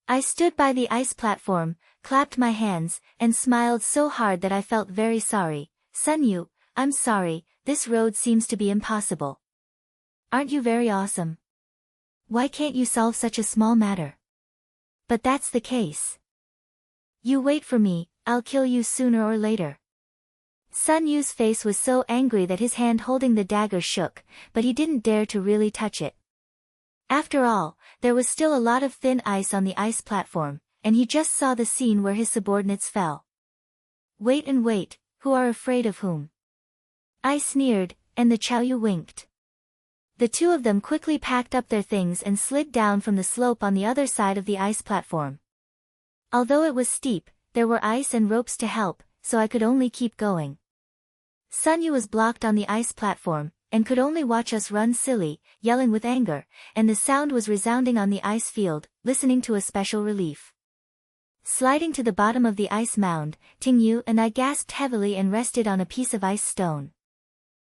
A: I stood by the ice platform, clapped my hands, and smiled so hard that I felt very sorry. Sun Yu, I'm sorry, this road seems to be impossible. Aren't you very awesome? Why can't you solve such a small matter? But that's the case. You wait for me, I'll kill you sooner or later. Sun Yu's face was so angry that his hand holding the dagger shook, but he didn't dare to really touch it. After all, there was still a lot of thin ice on the ice platform, and he just saw the scene where his subordinates fell. Wait and wait, who are afraid of whom? I sneered, and the Qiaoyu winked. The two of them quickly packed up their things and slid down from the slope on the other side of the ice platform. Although it was steep, there were ice and ropes to help, so I could only keep going. Sun Yu was blocked on the ice platform, and could only watch us run silly, yelling with anger, and the sound was resounding on the ice field, listening to a special relief. Sliding to the bottom of the ice mound, Ting Yu and I gasped heavily and rested on a piece of ice stone.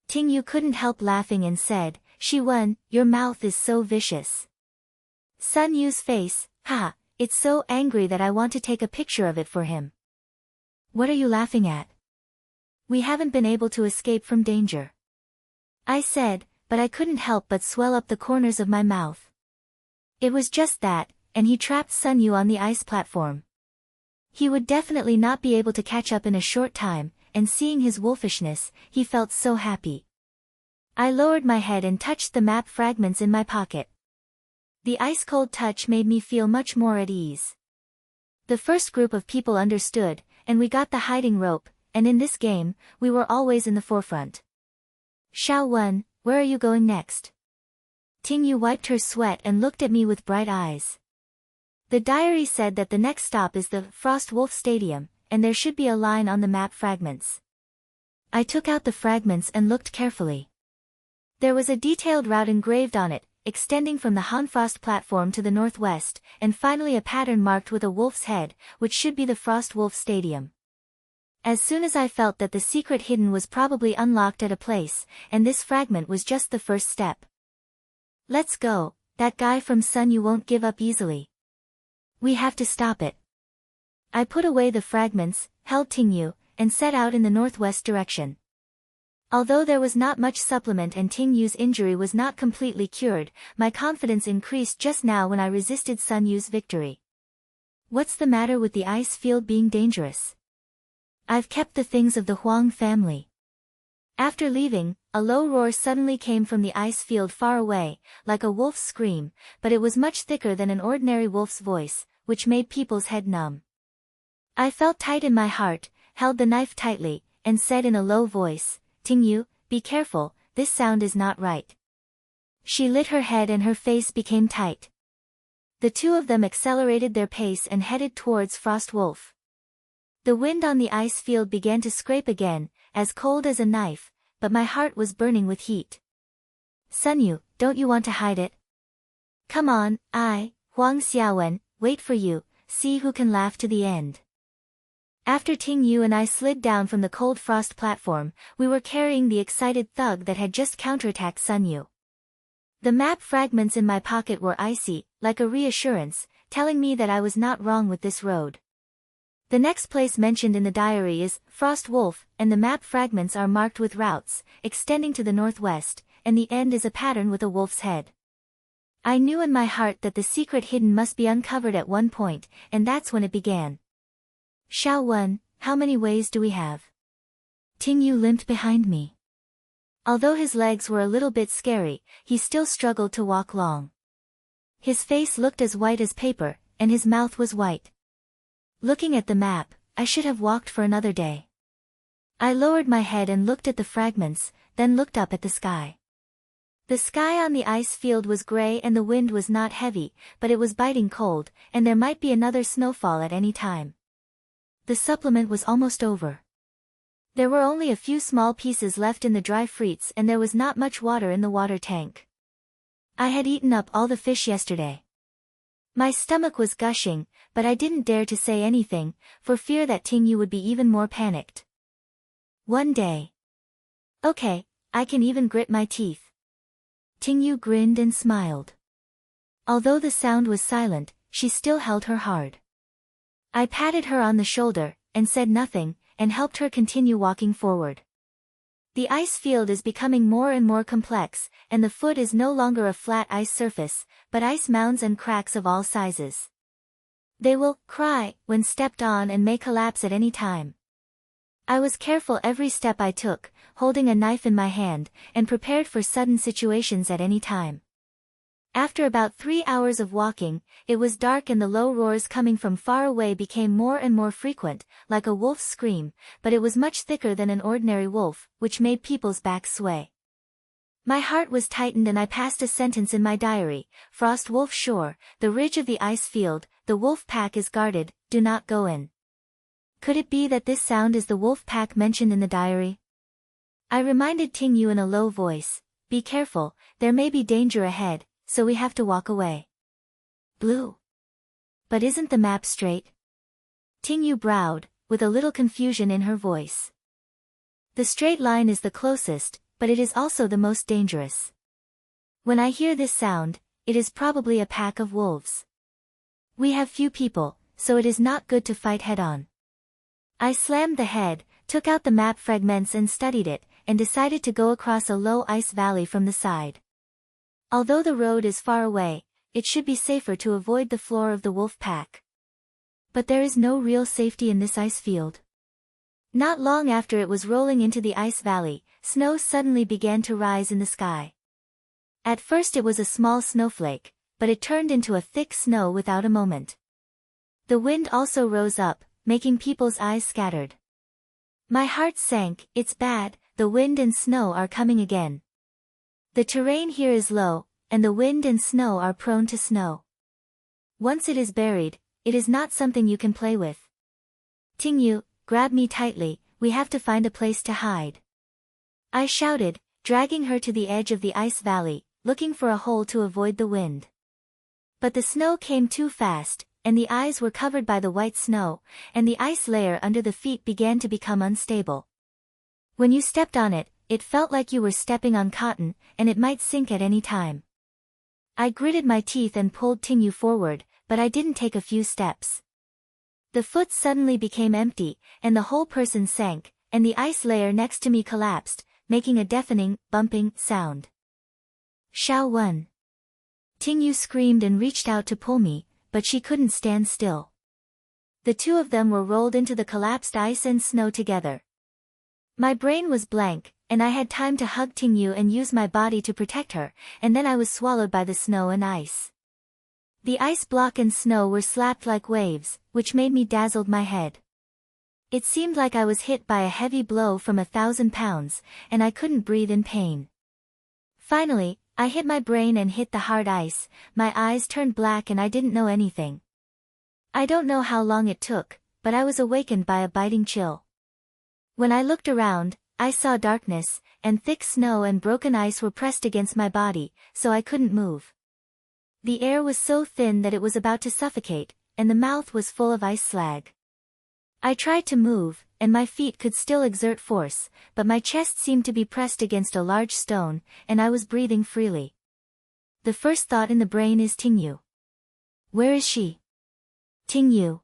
A: Ting Yu couldn't help laughing and said, "Shi Wen, your mouth is so vicious." Sun Yu's face, haha, it's so angry that I want to take a picture of it for him. What are you laughing at? We haven't been able to escape from danger. I said, but I couldn't help but swell up the corners of my mouth. It was just that, and he trapped Sun Yu on the ice platform. He would definitely not be able to catch up in a short time, and seeing his wolfishness, he felt so happy. I lowered my head and touched the map fragments in my pocket. The ice-cold touch made me feel much more at ease. The first group of people understood, and we got the hiding rope, and in this game, we were always in the forefront. Xiaowen, where are you going next? Ting Yu wiped her sweat and looked at me with bright eyes. The diary said that the next stop is the Frost Wolf Stadium, and there should be a line on the map fragments. I took out the fragments and looked carefully. There was a detailed route engraved on it, extending from the Hanfrost platform to the northwest, and finally a pattern marked with a wolf's head, which should be the Frost Wolf Stadium. As soon as I felt that the secret hidden was probably unlocked at a place, and this fragment was just the first step. Let's go, that guy from Sun Yu won't give up easily. We have to stop it. I put away the fragments, held Ting Yu, and set out in the northwest direction. Although there was not much supplement and Ting Yu's injury was not completely cured, my confidence increased just now when I resisted Sun Yu's victory. What's the matter with the ice field being dangerous? I've kept the things of the Huang family. After leaving, a low roar suddenly came from the ice field far away, like a wolf's scream, but it was much thicker than an ordinary wolf's voice, which made people's head numb. I felt tight in my heart, held the knife tightly, and said in a low voice, Ting Yu, be careful, this sound is not right. She lit her head and her face became tight. The two of them accelerated their pace and headed towards Frost Wolf. The wind on the ice field began to scrape again, as cold as a knife, but my heart was burning with heat. Sun Yu, don't you want to hide it? Come on, Huang Xiaowen, wait for you, see who can laugh to the end. After Ting Yu and I slid down from the cold frost platform, we were carrying the excited thug that had just counterattacked Sun Yu. The map fragments in my pocket were icy, like a reassurance, telling me that I was not wrong with this road. The next place mentioned in the diary is Frost Wolf, and the map fragments are marked with routes, extending to the northwest, and the end is a pattern with a wolf's head. I knew in my heart that the secret hidden must be uncovered at one point, and that's when it began. Xiaowen, how many ways do we have? Ting Yu limped behind me. Although his legs were a little bit scary, he still struggled to walk long. His face looked as white as paper, and his mouth was white. Looking at the map, I should have walked for another day. I lowered my head and looked at the fragments, then looked up at the sky. The sky on the ice field was gray and the wind was not heavy, but it was biting cold, and there might be another snowfall at any time. The supplement was almost over. There were only a few small pieces left in the dry fruits and there was not much water in the water tank. I had eaten up all the fish yesterday. My stomach was gushing, but I didn't dare to say anything, for fear that Tingyu would be even more panicked. One day. Okay, I can even grit my teeth. Tingyu grinned and smiled. Although the sound was silent, she still held her hard. I patted her on the shoulder, and said nothing, and helped her continue walking forward. The ice field is becoming more and more complex, and the foot is no longer a flat ice surface, but ice mounds and cracks of all sizes. They will cry when stepped on and may collapse at any time. I was careful every step I took, holding a knife in my hand, and prepared for sudden situations at any time. After about 3 hours of walking, it was dark and the low roars coming from far away became more and more frequent, like a wolf's scream, but it was much thicker than an ordinary wolf, which made people's backs sway. My heart was tightened and I passed a sentence in my diary: Frost Wolf Shore, the ridge of the ice field, the wolf pack is guarded, do not go in. Could it be that this sound is the wolf pack mentioned in the diary? I reminded Tingyu in a low voice, be careful, there may be danger ahead, so we have to walk away. Blue. But isn't the map straight? Tingyu browed, with a little confusion in her voice. The straight line is the closest, but it is also the most dangerous. When I hear this sound, it is probably a pack of wolves. We have few people, so it is not good to fight head-on. I slammed the head, took out the map fragments and studied it, and decided to go across a low ice valley from the side. Although the road is far away, it should be safer to avoid the floor of the wolf pack. But there is no real safety in this ice field. Not long after it was rolling into the ice valley, snow suddenly began to rise in the sky. At first it was a small snowflake, but it turned into a thick snow without a moment. The wind also rose up, making people's eyes scattered. My heart sank, it's bad, the wind and snow are coming again. The terrain here is low, and the wind and snow are prone to snow. Once it is buried, it is not something you can play with. Tingyu, grab me tightly, we have to find a place to hide. I shouted, dragging her to the edge of the ice valley, looking for a hole to avoid the wind. But the snow came too fast, and the eyes were covered by the white snow, and the ice layer under the feet began to become unstable. When you stepped on it, it felt like you were stepping on cotton, and it might sink at any time. I gritted my teeth and pulled Tingyu forward, but I didn't take a few steps. The foot suddenly became empty, and the whole person sank, and the ice layer next to me collapsed, making a deafening, bumping sound. Xiaowen. Tingyu screamed and reached out to pull me, but she couldn't stand still. The two of them were rolled into the collapsed ice and snow together. My brain was blank, and I had time to hug Tingyu and use my body to protect her, and then I was swallowed by the snow and ice. The ice block and snow were slapped like waves, which made me dazzled my head. It seemed like I was hit by a heavy blow from 1,000 pounds, and I couldn't breathe in pain. Finally, I hit my brain and hit the hard ice, my eyes turned black and I didn't know anything. I don't know how long it took, but I was awakened by a biting chill. When I looked around, I saw darkness, and thick snow and broken ice were pressed against my body, so I couldn't move. The air was so thin that it was about to suffocate, and the mouth was full of ice slag. I tried to move, and my feet could still exert force, but my chest seemed to be pressed against a large stone, and I was breathing freely. The first thought in the brain is Tingyu. Where is she? Tingyu.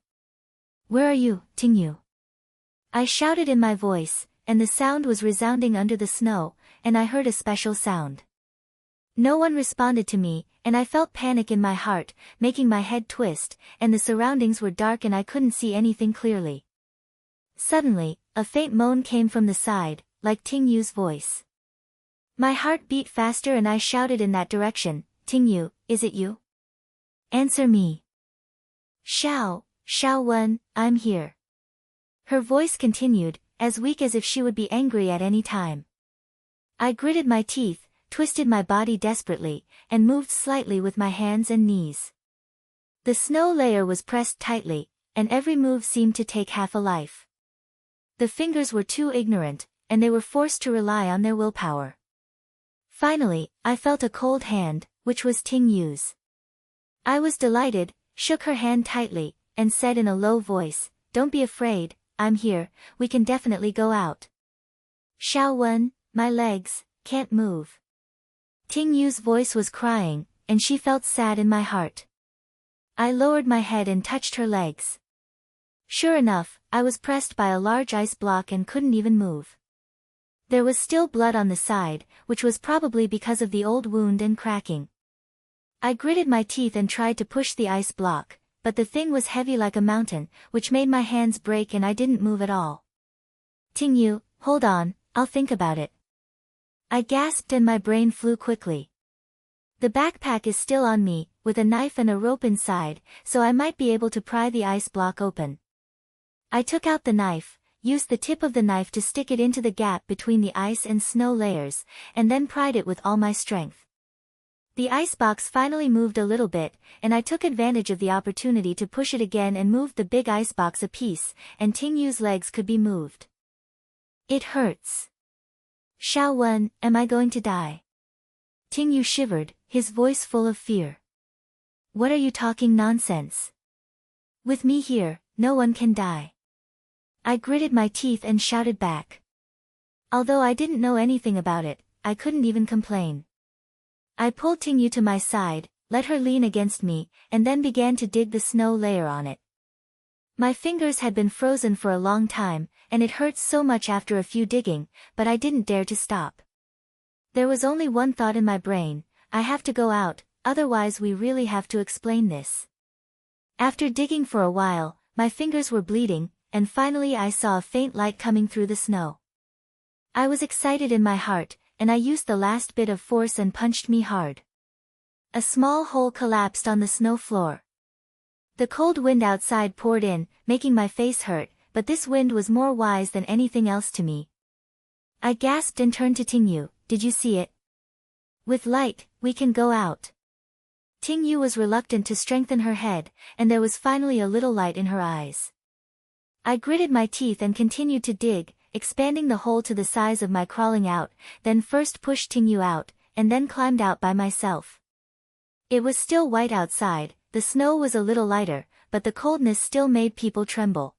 A: Where are you, Tingyu? I shouted in my voice, and the sound was resounding under the snow, and I heard a special sound. No one responded to me, and I felt panic in my heart, making my head twist, and the surroundings were dark and I couldn't see anything clearly. Suddenly, a faint moan came from the side, like Tingyu's voice. My heart beat faster and I shouted in that direction, Tingyu, is it you? Answer me. Xiaowen, I'm here. Her voice continued, as weak as if she would be angry at any time. I gritted my teeth, twisted my body desperately, and moved slightly with my hands and knees. The snow layer was pressed tightly, and every move seemed to take half a life. The fingers were too ignorant, and they were forced to rely on their willpower. Finally, I felt a cold hand, which was Ting Yu's. I was delighted, shook her hand tightly, and said in a low voice, "Don't be afraid, I'm here, we can definitely go out." "Xiaowen, my legs, can't move." Ting Yu's voice was crying, and she felt sad in my heart. I lowered my head and touched her legs. Sure enough, I was pressed by a large ice block and couldn't even move. There was still blood on the side, which was probably because of the old wound and cracking. I gritted my teeth and tried to push the ice block, but the thing was heavy like a mountain, which made my hands break and I didn't move at all. "Ting Yu, hold on, I'll think about it." I gasped and my brain flew quickly. The backpack is still on me, with a knife and a rope inside, so I might be able to pry the ice block open. I took out the knife, used the tip of the knife to stick it into the gap between the ice and snow layers, and then pried it with all my strength. The icebox finally moved a little bit, and I took advantage of the opportunity to push it again and moved the big icebox a piece, and Ting Yu's legs could be moved. "It hurts. Xiaowen, am I going to die?" Ting Yu shivered, his voice full of fear. "What are you talking nonsense? With me here, no one can die." I gritted my teeth and shouted back. Although I didn't know anything about it, I couldn't even complain. I pulled Ting Yu to my side, let her lean against me, and then began to dig the snow layer on it. My fingers had been frozen for a long time, and it hurt so much after a few digging, but I didn't dare to stop. There was only one thought in my brain: I have to go out, otherwise we really have to explain this. After digging for a while, my fingers were bleeding, and finally I saw a faint light coming through the snow. I was excited in my heart, and I used the last bit of force and punched me hard. A small hole collapsed on the snow floor. The cold wind outside poured in, making my face hurt, but this wind was more wise than anything else to me. I gasped and turned to Ting Yu. "Did you see it? With light, we can go out." Ting Yu was reluctant to strengthen her head, and there was finally a little light in her eyes. I gritted my teeth and continued to dig, expanding the hole to the size of my crawling out, then first pushed Ting Yu out, and then climbed out by myself. It was still white outside, the snow was a little lighter, but the coldness still made people tremble.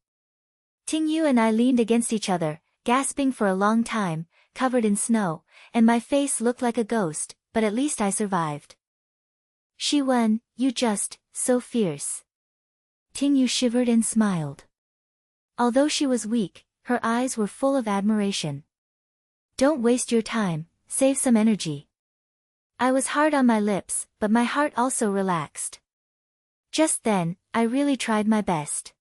A: Ting Yu and I leaned against each other, gasping for a long time, covered in snow, and my face looked like a ghost, but at least I survived. "Xiaowen, you just, so fierce." Ting Yu shivered and smiled. Although she was weak, her eyes were full of admiration. "Don't waste your time, save some energy." I was hard on my lips, but my heart also relaxed. Just then, I really tried my best.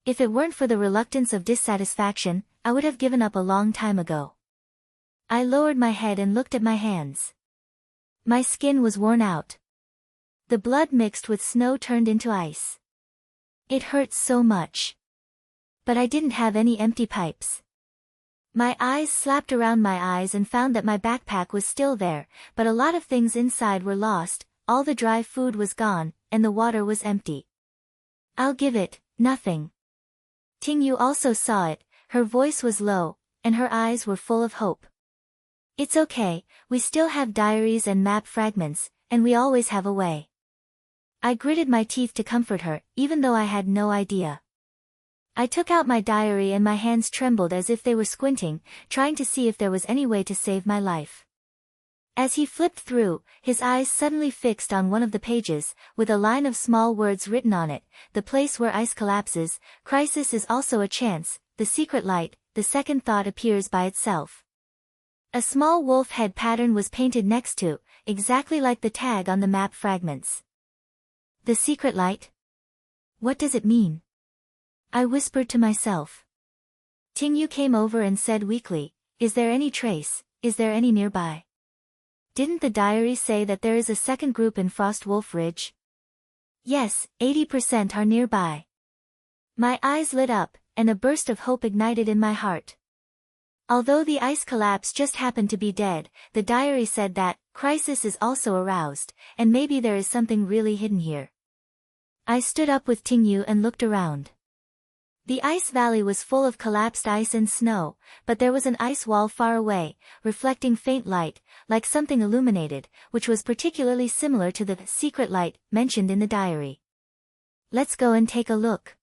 A: If it weren't for the reluctance of dissatisfaction, I would have given up a long time ago. I lowered my head and looked at my hands. My skin was worn out. The blood mixed with snow turned into ice. It hurt so much. But I didn't have any empty pipes. My eyes slapped around my eyes and found that my backpack was still there, but a lot of things inside were lost, all the dry food was gone, and the water was empty. "I'll give it, nothing." Ting Yu also saw it, her voice was low, and her eyes were full of hope. "It's okay, we still have diaries and map fragments, and we always have a way." I gritted my teeth to comfort her, even though I had no idea. I took out my diary and my hands trembled as if they were squinting, trying to see if there was any way to save my life. As he flipped through, his eyes suddenly fixed on one of the pages, with a line of small words written on it: "The place where ice collapses, crisis is also a chance, the secret light, the second thought appears by itself." A small wolf head pattern was painted next to, exactly like the tag on the map fragments. "The secret light? What does it mean?" I whispered to myself. Ting Yu came over and said weakly, "Is there any trace, is there any nearby? Didn't the diary say that there is a second group in Frost Wolf Ridge?" "Yes, 80% are nearby." My eyes lit up, and a burst of hope ignited in my heart. Although the ice collapse just happened to be dead, the diary said that crisis is also aroused, and maybe there is something really hidden here. I stood up with Tingyu and looked around. The ice valley was full of collapsed ice and snow, but there was an ice wall far away, reflecting faint light, like something illuminated, which was particularly similar to the secret light mentioned in the diary. Let's go and take a look.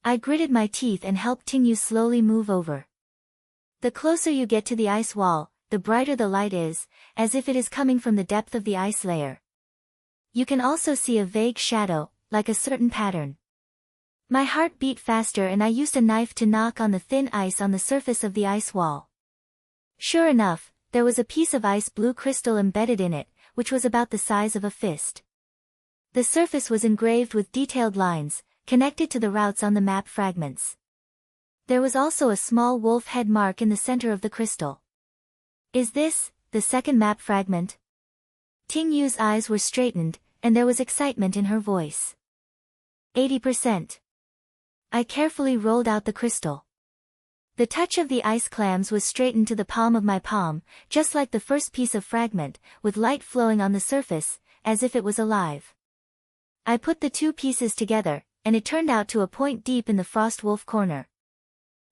A: I gritted my teeth and helped Tingyu slowly move over. The closer you get to the ice wall, the brighter the light is, as if it is coming from the depth of the ice layer. You can also see a vague shadow, like a certain pattern. My heart beat faster and I used a knife to knock on the thin ice on the surface of the ice wall. Sure enough, there was a piece of ice blue crystal embedded in it, which was about the size of a fist. The surface was engraved with detailed lines, connected to the routes on the map fragments. There was also a small wolf head mark in the center of the crystal. Is this the second map fragment? Tingyu's eyes were straightened, and there was excitement in her voice. 80%. I carefully rolled out the crystal. The touch of the ice clams was straightened to the palm of my palm, just like the first piece of fragment, with light flowing on the surface, as if it was alive. I put the two pieces together, and it turned out to a point deep in the frost wolf corner.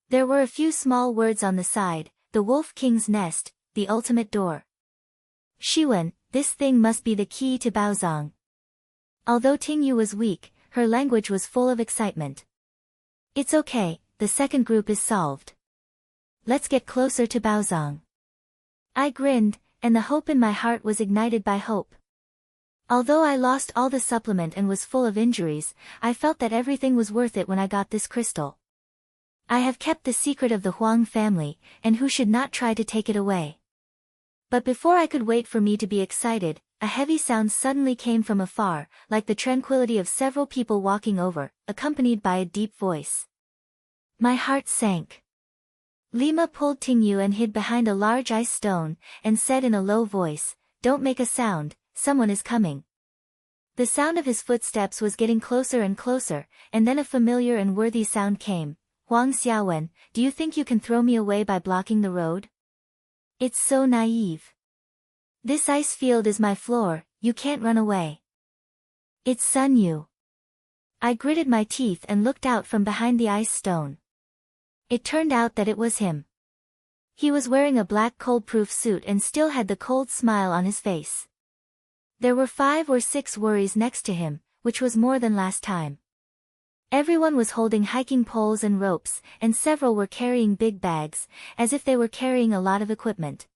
A: There were a few small words on the side: the Wolf King's Nest, the ultimate door. Xiwen, this thing must be the key to Baozong. Although Tingyu was weak, her language was full of excitement. It's okay, the second group is solved. Let's get closer to Baozong. I grinned, and the hope in my heart was ignited by hope. Although I lost all the supplement and was full of injuries, I felt that everything was worth it when I got this crystal. I have kept the secret of the Huang family, and who should not try to take it away. But before I could wait for me to be excited, a heavy sound suddenly came from afar, like the tranquility of several people walking over, accompanied by a deep voice. My heart sank. Lima pulled Tingyu and hid behind a large ice stone, and said in a low voice, "Don't make a sound, someone is coming." The sound of his footsteps was getting closer and closer, and then a familiar and worthy sound came. Huang Xiaowen, do you think you can throw me away by blocking the road? It's so naive. This ice field is my floor, you can't run away. It's Sun Yu. I gritted my teeth and looked out from behind the ice stone. It turned out that it was him. He was wearing a black cold-proof suit and still had the cold smile on his face. There were 5 or 6 worries next to him, which was more than last time. Everyone was holding hiking poles and ropes, and several were carrying big bags, as if they were carrying a lot of equipment.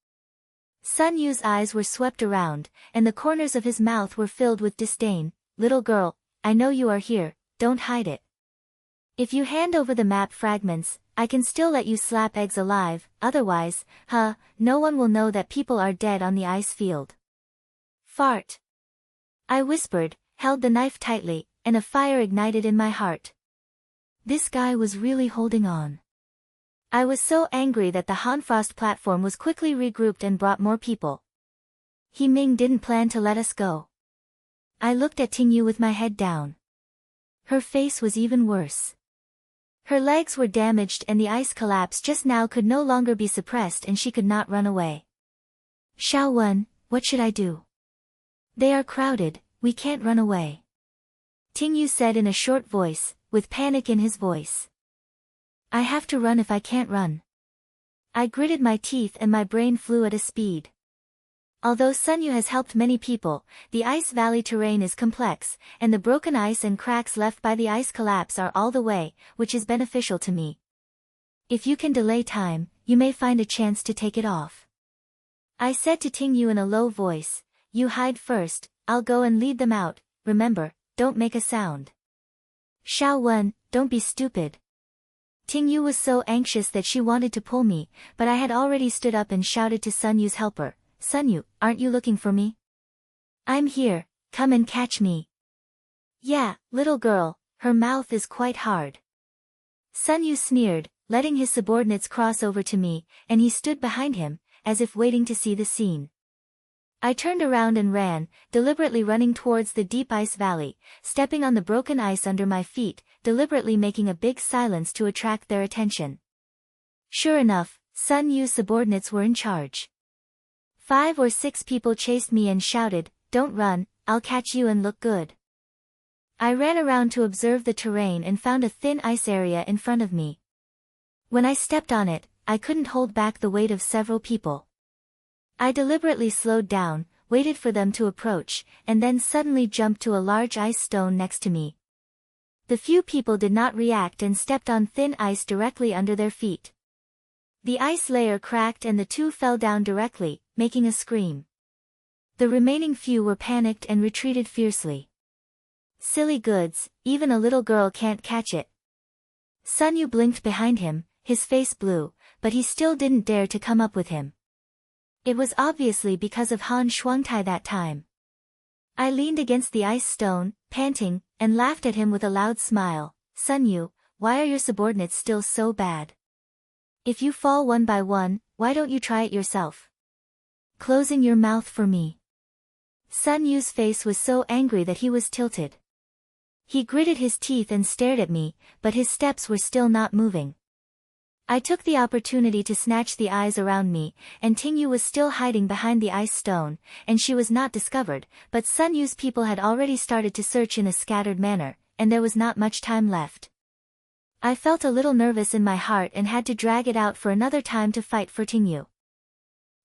A: Sun Yu's eyes were swept around, and the corners of his mouth were filled with disdain. Little girl, I know you are here, don't hide it. If you hand over the map fragments, I can still let you slap eggs alive, otherwise, no one will know that people are dead on the ice field. Fart. I whispered, held the knife tightly, and a fire ignited in my heart. This guy was really holding on. I was so angry that the Hanfrost platform was quickly regrouped and brought more people. He Ming didn't plan to let us go. I looked at Tingyu with my head down. Her face was even worse. Her legs were damaged and the ice collapse just now could no longer be suppressed and she could not run away. Xiaowen, what should I do? They are crowded, we can't run away. Tingyu said in a short voice, with panic in his voice. I have to run if I can't run. I gritted my teeth and my brain flew at a speed. Although Sun Yu has helped many people, the ice valley terrain is complex, and the broken ice and cracks left by the ice collapse are all the way, which is beneficial to me. If you can delay time, you may find a chance to take it off. I said to Tingyu in a low voice, you hide first, I'll go and lead them out, remember, don't make a sound. Xiaowen, don't be stupid. Tingyu was so anxious that she wanted to pull me, but I had already stood up and shouted to Sun Yu's helper, Sun Yu, aren't you looking for me? I'm here, come and catch me. Yeah, little girl, her mouth is quite hard. Sun Yu sneered, letting his subordinates cross over to me, and he stood behind him, as if waiting to see the scene. I turned around and ran, deliberately running towards the deep ice valley, stepping on the broken ice under my feet, deliberately making a big silence to attract their attention. Sure enough, Sun Yu's subordinates were in charge. 5 or 6 people chased me and shouted, don't run, I'll catch you and look good. I ran around to observe the terrain and found a thin ice area in front of me. When I stepped on it, I couldn't hold back the weight of several people. I deliberately slowed down, waited for them to approach, and then suddenly jumped to a large ice stone next to me. The few people did not react and stepped on thin ice directly under their feet. The ice layer cracked and the two fell down directly, making a scream. The remaining few were panicked and retreated fiercely. Silly goods, even a little girl can't catch it. Sun Yu blinked behind him, his face blue, but he still didn't dare to come up with him. It was obviously because of Han Shuangtai that time. I leaned against the ice stone, panting, and laughed at him with a loud smile. Sun Yu, why are your subordinates still so bad? If you fall one by one, why don't you try it yourself? Closing your mouth for me. Sun Yu's face was so angry that he was tilted. He gritted his teeth and stared at me, but his steps were still not moving. I took the opportunity to snatch the eyes around me, and Tingyu was still hiding behind the ice stone, and she was not discovered, but Sun Yu's people had already started to search in a scattered manner, and there was not much time left. I felt a little nervous in my heart and had to drag it out for another time to fight for Tingyu.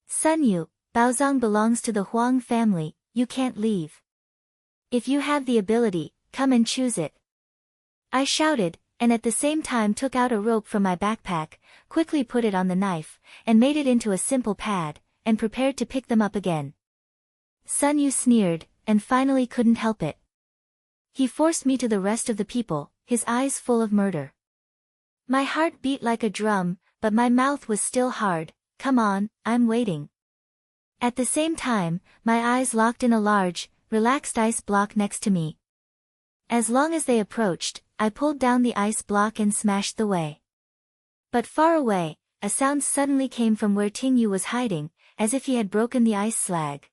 A: Sun Yu, Baozong belongs to the Huang family, you can't leave. If you have the ability, come and choose it. I shouted, and at the same time took out a rope from my backpack, quickly put it on the knife, and made it into a simple pad, and prepared to pick them up again. Sun Yu sneered, and finally couldn't help it. He forced me to the rest of the people, his eyes full of murder. My heart beat like a drum, but my mouth was still hard. Come on, I'm waiting. At the same time, my eyes locked in a large, relaxed ice block next to me. As long as they approached, I pulled down the ice block and smashed the way. But far away, a sound suddenly came from where Tingyu was hiding, as if he had broken the ice slag.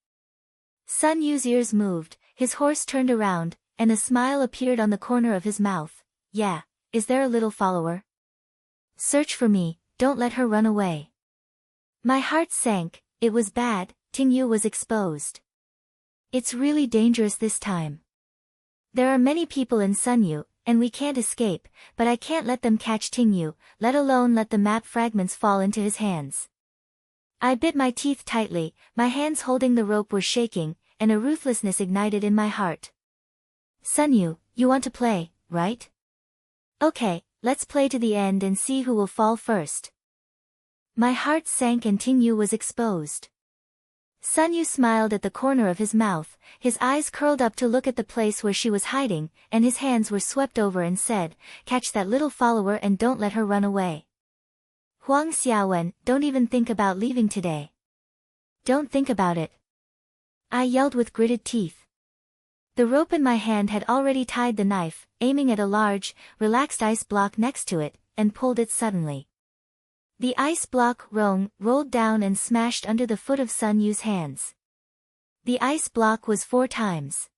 A: Sun Yu's ears moved, his horse turned around, and a smile appeared on the corner of his mouth. Yeah, is there a little follower? Search for me, don't let her run away. My heart sank, it was bad, Tingyu was exposed. It's really dangerous this time. There are many people in Sun Yu, and we can't escape, but I can't let them catch Tingyu, let alone let the map fragments fall into his hands. I bit my teeth tightly, my hands holding the rope were shaking, and a ruthlessness ignited in my heart. Sun Yu, you want to play, right? Okay, let's play to the end and see who will fall first. My heart sank and Tingyu was exposed. Sun Yu smiled at the corner of his mouth, his eyes curled up to look at the place where she was hiding, and his hands were swept over and said, catch that little follower and don't let her run away. Huang Xiaowen, don't even think about leaving today. Don't think about it. I yelled with gritted teeth. The rope in my hand had already tied the knife, aiming at a large, relaxed ice block next to it, and pulled it suddenly. The ice block rolled down and smashed under the foot of Sun Yu's hands. The ice block was 4 times.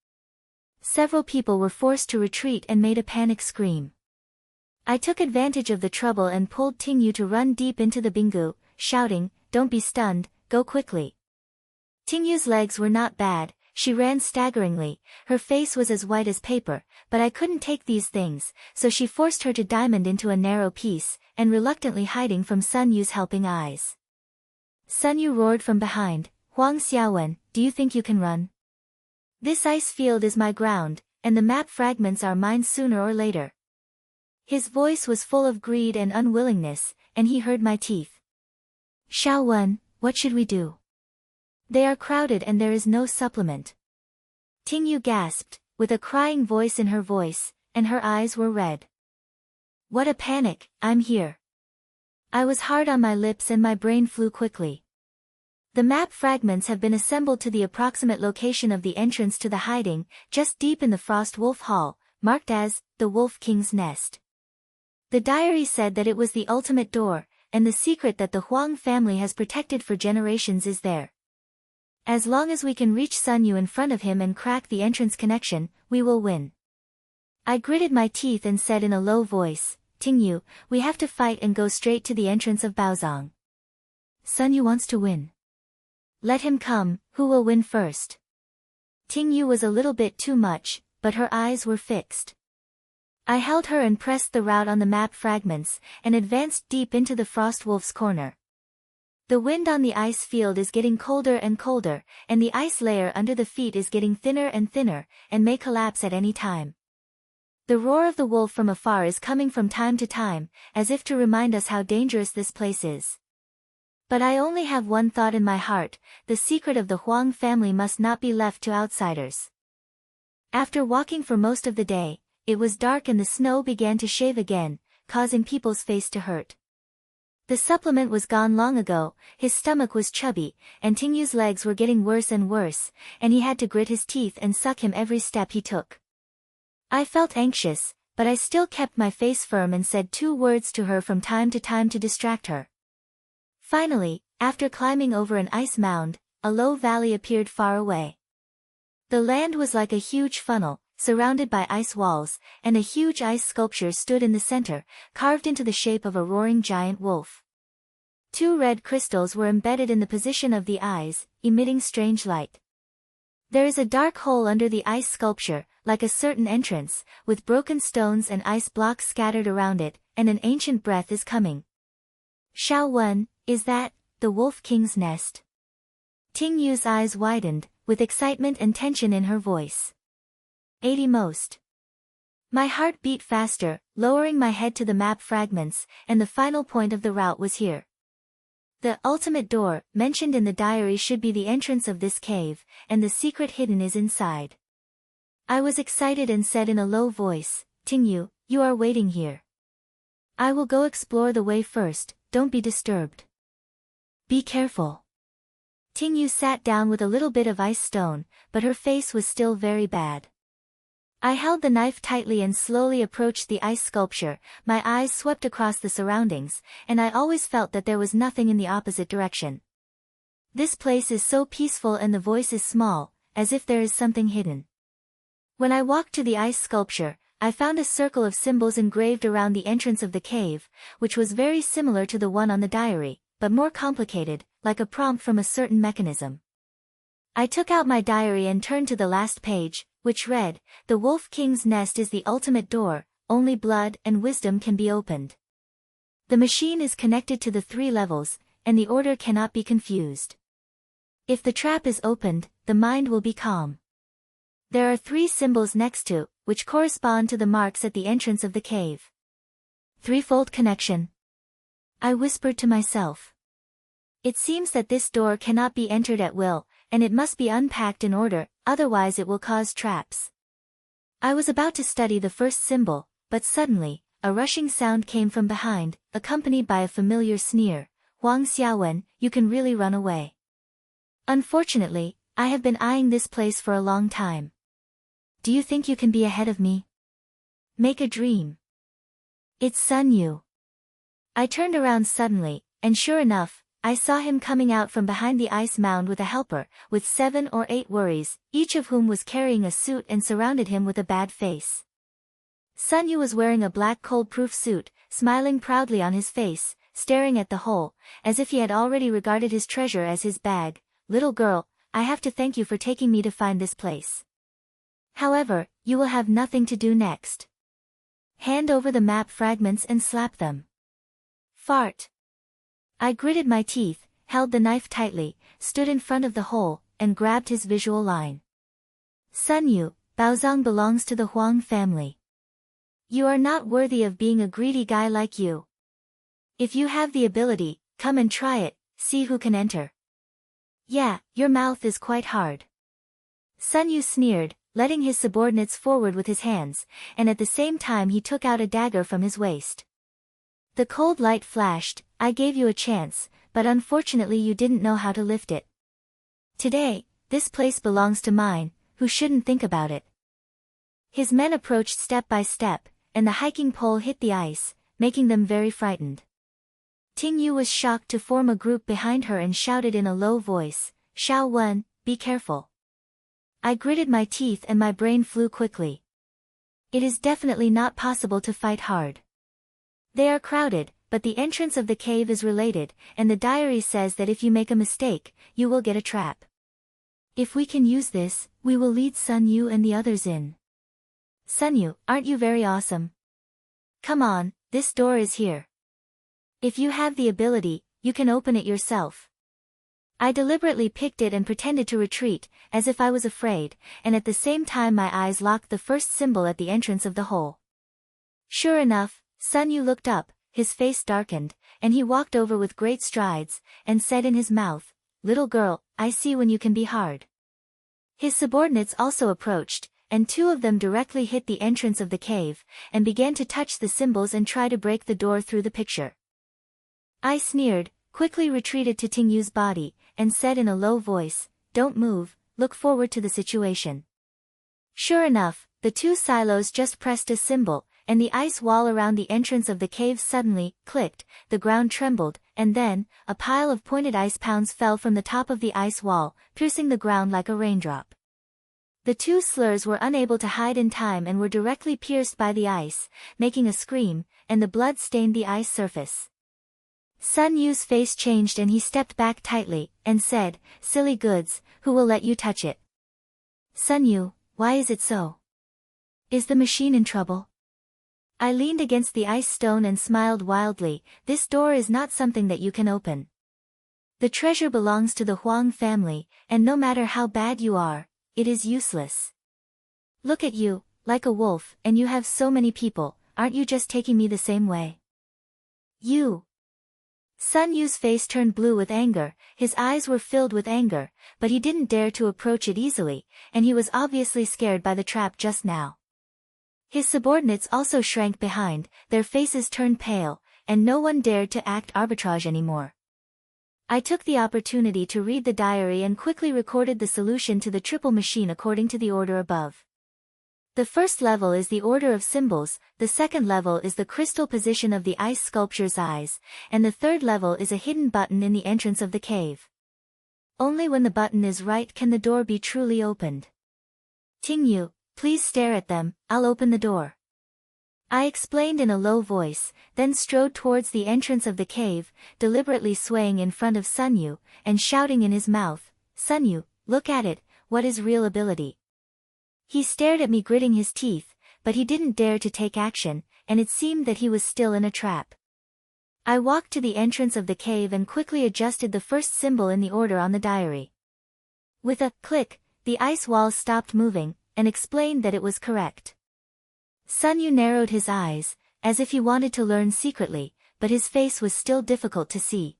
A: Several people were forced to retreat and made a panic scream. I took advantage of the trouble and pulled Tingyu to run deep into the bingu, shouting, don't be stunned, go quickly. Tingyu's legs were not bad, she ran staggeringly, her face was as white as paper, but I couldn't take these things, so she forced her to diamond into a narrow piece, and reluctantly hiding from Sun Yu's helping eyes. Sun Yu roared from behind, Huang Xiaowen, do you think you can run? This ice field is my ground, and the map fragments are mine sooner or later. His voice was full of greed and unwillingness, and he heard my teeth. Xiaowen, what should we do? They are crowded and there is no supplement. Tingyu gasped, with a crying voice in her voice, and her eyes were red. What a panic, I'm here. I was hard on my lips and my brain flew quickly. The map fragments have been assembled to the approximate location of the entrance to the hiding, just deep in the Frost Wolf Hall, marked as, the Wolf King's Nest. The diary said that it was the ultimate door, and the secret that the Huang family has protected for generations is there. As long as we can reach Sun Yu in front of him and crack the entrance connection, we will win. I gritted my teeth and said in a low voice, Tingyu, we have to fight and go straight to the entrance of Baozong. Sun Yu wants to win. Let him come, who will win first? Tingyu was a little bit too much, but her eyes were fixed. I held her and pressed the route on the map fragments, and advanced deep into the frost wolf's corner. The wind on the ice field is getting colder and colder, and the ice layer under the feet is getting thinner and thinner, and may collapse at any time. The roar of the wolf from afar is coming from time to time, as if to remind us how dangerous this place is. But I only have one thought in my heart: the secret of the Huang family must not be left to outsiders. After walking for most of the day, it was dark and the snow began to shave again, causing people's face to hurt. The supplement was gone long ago, his stomach was chubby, and Tingyu's legs were getting worse and worse, and he had to grit his teeth and suck him every step he took. I felt anxious, but I still kept my face firm and said 2 words to her from time to time to distract her. Finally, after climbing over an ice mound, a low valley appeared far away. The land was like a huge funnel, surrounded by ice walls, and a huge ice sculpture stood in the center, carved into the shape of a roaring giant wolf. 2 red crystals were embedded in the position of the eyes, emitting strange light. There is a dark hole under the ice sculpture, like a certain entrance, with broken stones and ice blocks scattered around it, and an ancient breath is coming. Xiaowen, is that the Wolf King's nest? Tingyu's eyes widened, with excitement and tension in her voice. 80 most. My heart beat faster, lowering my head to the map fragments, and the final point of the route was here. The ultimate door, mentioned in the diary, should be the entrance of this cave, and the secret hidden is inside. I was excited and said in a low voice, Tingyu, you are waiting here. I will go explore the way first, don't be disturbed. Be careful. Tingyu sat down with a little bit of ice stone, but her face was still very bad. I held the knife tightly and slowly approached the ice sculpture, my eyes swept across the surroundings, and I always felt that there was nothing in the opposite direction. This place is so peaceful and the voice is small, as if there is something hidden. When I walked to the ice sculpture, I found a circle of symbols engraved around the entrance of the cave, which was very similar to the one on the diary, but more complicated, like a prompt from a certain mechanism. I took out my diary and turned to the last page, which read, The Wolf King's nest is the ultimate door, only blood and wisdom can be opened. The machine is connected to the 3 levels, and the order cannot be confused. If the trap is opened, the mind will be calm. There are 3 symbols next to, which correspond to the marks at the entrance of the cave. Threefold connection. I whispered to myself. It seems that this door cannot be entered at will, and it must be unpacked in order, otherwise it will cause traps. I was about to study the first symbol, but suddenly, a rushing sound came from behind, accompanied by a familiar sneer. Huang Xiaowen, you can really run away. Unfortunately, I have been eyeing this place for a long time. Do you think you can be ahead of me? Make a dream. It's Sun Yu. I turned around suddenly, and sure enough, I saw him coming out from behind the ice mound with a helper, with 7 or 8 worries, each of whom was carrying a suit and surrounded him with a bad face. Sun Yu was wearing a black cold-proof suit, smiling proudly on his face, staring at the hole, as if he had already regarded his treasure as his bag. Little girl, I have to thank you for taking me to find this place. However, you will have nothing to do next. Hand over the map fragments and slap them. Fart. I gritted my teeth, held the knife tightly, stood in front of the hole, and grabbed his visual line. Sun Yu, Baozong belongs to the Huang family. You are not worthy of being a greedy guy like you. If you have the ability, come and try it, see who can enter. Yeah, your mouth is quite hard. Sun Yu sneered, letting his subordinates forward with his hands, and at the same time he took out a dagger from his waist. The cold light flashed. I gave you a chance, but unfortunately you didn't know how to lift it. Today, this place belongs to mine, who shouldn't think about it. His men approached step by step, and the hiking pole hit the ice, making them very frightened. Tingyu was shocked to form a group behind her and shouted in a low voice, Xiaowen, be careful. I gritted my teeth and my brain flew quickly. It is definitely not possible to fight hard. They are crowded, but the entrance of the cave is related, and the diary says that if you make a mistake, you will get a trap. If we can use this, we will lead Sun Yu and the others in. Sun Yu, aren't you very awesome? Come on, this door is here. If you have the ability, you can open it yourself. I deliberately picked it and pretended to retreat, as if I was afraid, and at the same time my eyes locked the first symbol at the entrance of the hole. Sure enough, Sun Yu looked up, his face darkened, and he walked over with great strides, and said in his mouth, "Little girl, I see when you can be hard." His subordinates also approached, and two of them directly hit the entrance of the cave, and began to touch the symbols and try to break the door through the picture. I sneered, quickly retreated to Ting Yu's body, and said in a low voice, "Don't move, look forward to the situation." Sure enough, the two silos just pressed a symbol, and the ice wall around the entrance of the cave suddenly clicked, the ground trembled, and then, a pile of pointed ice pounds fell from the top of the ice wall, piercing the ground like a raindrop. The two slurs were unable to hide in time and were directly pierced by the ice, making a scream, and the blood stained the ice surface. Sun Yu's face changed and he stepped back tightly, and said, "Silly goods, who will let you touch it?" "Sun Yu, why is it so? Is the machine in trouble?" I leaned against the ice stone and smiled wildly. "This door is not something that you can open. The treasure belongs to the Huang family, and no matter how bad you are, it is useless. Look at you, like a wolf, and you have so many people, aren't you just taking me the same way?" "You." Sun Yu's face turned blue with anger, his eyes were filled with anger, but he didn't dare to approach it easily, and he was obviously scared by the trap just now. His subordinates also shrank behind, their faces turned pale, and no one dared to act arbitrage anymore. I took the opportunity to read the diary and quickly recorded the solution to the triple machine according to the order above. The first level is the order of symbols, the second level is the crystal position of the ice sculpture's eyes, and the third level is a hidden button in the entrance of the cave. Only when the button is right can the door be truly opened. "Ting Yu, please stare at them, I'll open the door." I explained in a low voice, then strode towards the entrance of the cave, deliberately swaying in front of Sun Yu, and shouting in his mouth, "Sun Yu, look at it, what is real ability?" He stared at me gritting his teeth, but he didn't dare to take action, and it seemed that he was still in a trap. I walked to the entrance of the cave and quickly adjusted the first symbol in the order on the diary. With a click, the ice walls stopped moving, and explained that it was correct. Sun Yu narrowed his eyes, as if he wanted to learn secretly, but his face was still difficult to see.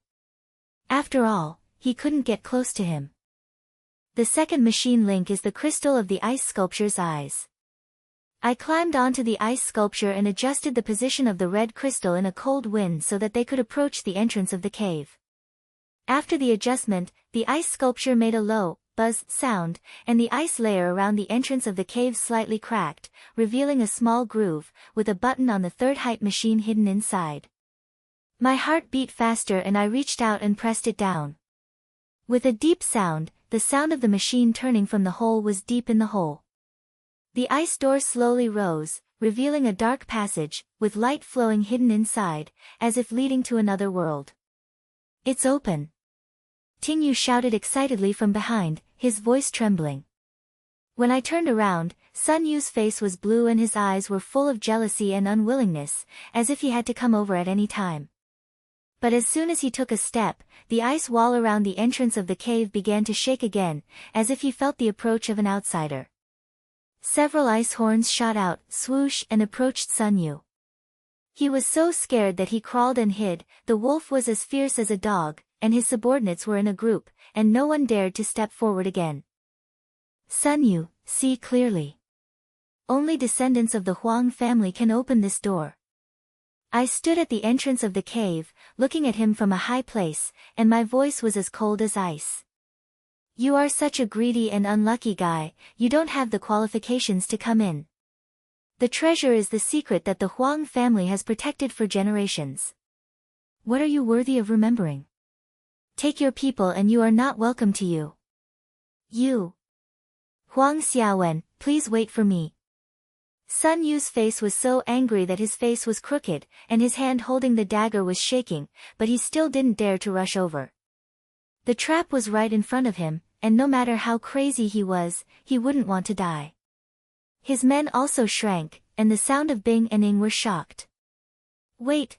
A: After all, he couldn't get close to him. The second machine link is the crystal of the ice sculpture's eyes. I climbed onto the ice sculpture and adjusted the position of the red crystal in a cold wind so that they could approach the entrance of the cave. After the adjustment, the ice sculpture made a low, buzz sound, and the ice layer around the entrance of the cave slightly cracked, revealing a small groove, with a button on the third height machine hidden inside. My heart beat faster and I reached out and pressed it down. With a deep sound, the sound of the machine turning from the hole was deep in the hole. The ice door slowly rose, revealing a dark passage, with light flowing hidden inside, as if leading to another world. "It's open!" Ting Yu shouted excitedly from behind, his voice trembling. When I turned around, Sun Yu's face was blue and his eyes were full of jealousy and unwillingness, as if he had to come over at any time. But as soon as he took a step, the ice wall around the entrance of the cave began to shake again, as if he felt the approach of an outsider. Several ice horns shot out, swoosh, and approached Sun Yu. He was so scared that he crawled and hid. The wolf was as fierce as a dog, and his subordinates were in a group, and no one dared to step forward again. "Sun Yu, see clearly. Only descendants of the Huang family can open this door." I stood at the entrance of the cave, looking at him from a high place, and my voice was as cold as ice. "You are such a greedy and unlucky guy, you don't have the qualifications to come in. The treasure is the secret that the Huang family has protected for generations. What are you worthy of remembering? Take your people and you are not welcome to you. You. Huang Xiaowen, please wait for me." Sun Yu's face was so angry that his face was crooked, and his hand holding the dagger was shaking, but he still didn't dare to rush over. The trap was right in front of him, and no matter how crazy he was, he wouldn't want to die. His men also shrank, and the sound of Bing and Ing were shocked. Wait,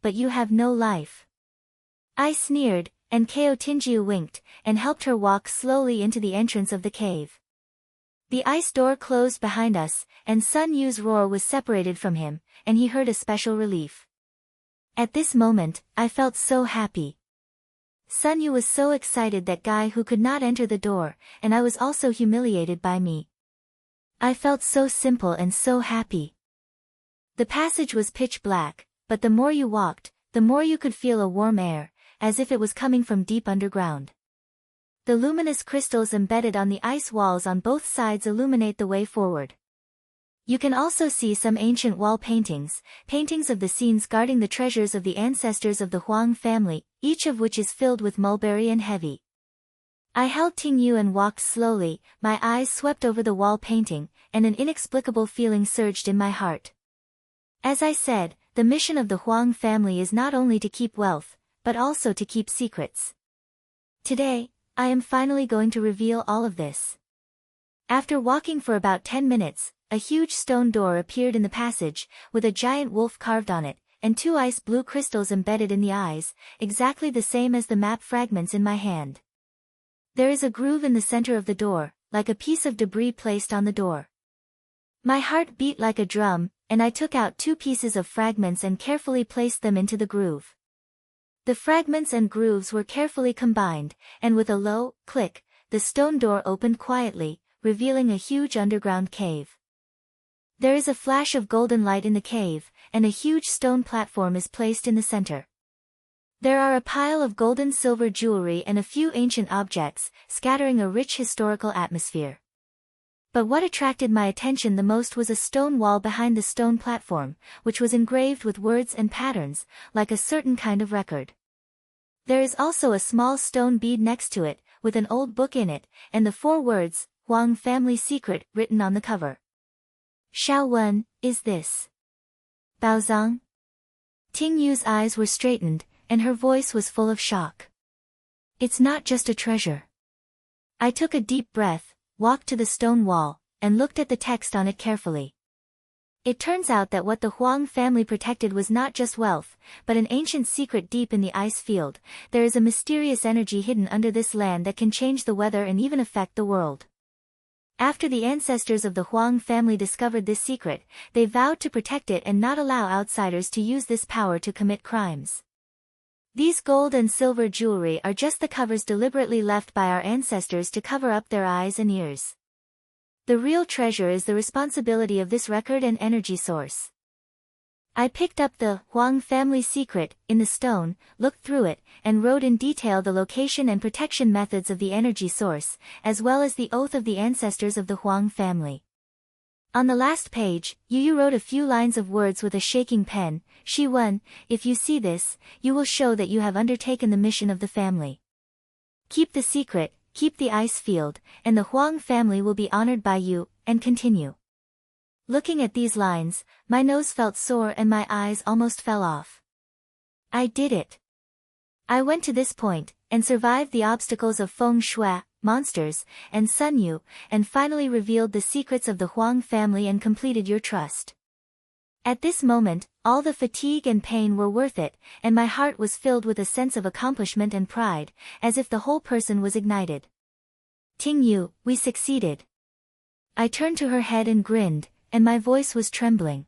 A: but you have no life. I sneered, and Ko Tinjiu winked, and helped her walk slowly into the entrance of the cave. The ice door closed behind us, and Sun Yu's roar was separated from him, and he heard a special relief. At this moment, I felt so happy. Sun Yu was so excited that guy who could not enter the door, and I was also humiliated by me. I felt so simple and so happy. The passage was pitch black, but the more you walked, the more you could feel a warm air, as if it was coming from deep underground. The luminous crystals embedded on the ice walls on both sides illuminate the way forward. You can also see some ancient wall paintings of the scenes guarding the treasures of the ancestors of the Huang family, each of which is filled with mulberry and heavy. I held Ting Yu and walked slowly, my eyes swept over the wall painting, and an inexplicable feeling surged in my heart. As I said, the mission of the Huang family is not only to keep wealth, but also to keep secrets. Today, I am finally going to reveal all of this. After walking for about 10 minutes, a huge stone door appeared in the passage, with a giant wolf carved on it, and 2 ice blue crystals embedded in the eyes, exactly the same as the map fragments in my hand. There is a groove in the center of the door, like a piece of debris placed on the door. My heart beat like a drum, and I took out 2 pieces of fragments and carefully placed them into the groove. The fragments and grooves were carefully combined, and with a low click, the stone door opened quietly, revealing a huge underground cave. There is a flash of golden light in the cave, and a huge stone platform is placed in the center. There are a pile of gold and silver jewelry and a few ancient objects, scattering a rich historical atmosphere. But what attracted my attention the most was a stone wall behind the stone platform, which was engraved with words and patterns, like a certain kind of record. There is also a small stone bead next to it, with an old book in it, and the 4 words, Huang Family Secret, written on the cover. Xiaowen, is this Baozang? Ting Yu's eyes were straightened, and her voice was full of shock. It's not just a treasure. I took a deep breath, walked to the stone wall, and looked at the text on it carefully. It turns out that what the Huang family protected was not just wealth, but an ancient secret deep in the ice field. There is a mysterious energy hidden under this land that can change the weather and even affect the world. After the ancestors of the Huang family discovered this secret, they vowed to protect it and not allow outsiders to use this power to commit crimes. These gold and silver jewelry are just the covers deliberately left by our ancestors to cover up their eyes and ears. The real treasure is the responsibility of this record and energy source. I picked up the Huang family secret in the stone, looked through it, and wrote in detail the location and protection methods of the energy source, as well as the oath of the ancestors of the Huang family. On the last page, Yu wrote a few lines of words with a shaking pen. Shi Wen, if you see this, you will show that you have undertaken the mission of the family. Keep the secret, keep the ice field, and the Huang family will be honored by you, and continue. Looking at these lines, my nose felt sore and my eyes almost fell off. I did it. I went to this point, and survived the obstacles of Feng Shui, monsters, and Sun Yu, and finally revealed the secrets of the Huang family and completed your trust. At this moment, all the fatigue and pain were worth it, and my heart was filled with a sense of accomplishment and pride, as if the whole person was ignited. Ting Yu, we succeeded. I turned to her head and grinned, and my voice was trembling.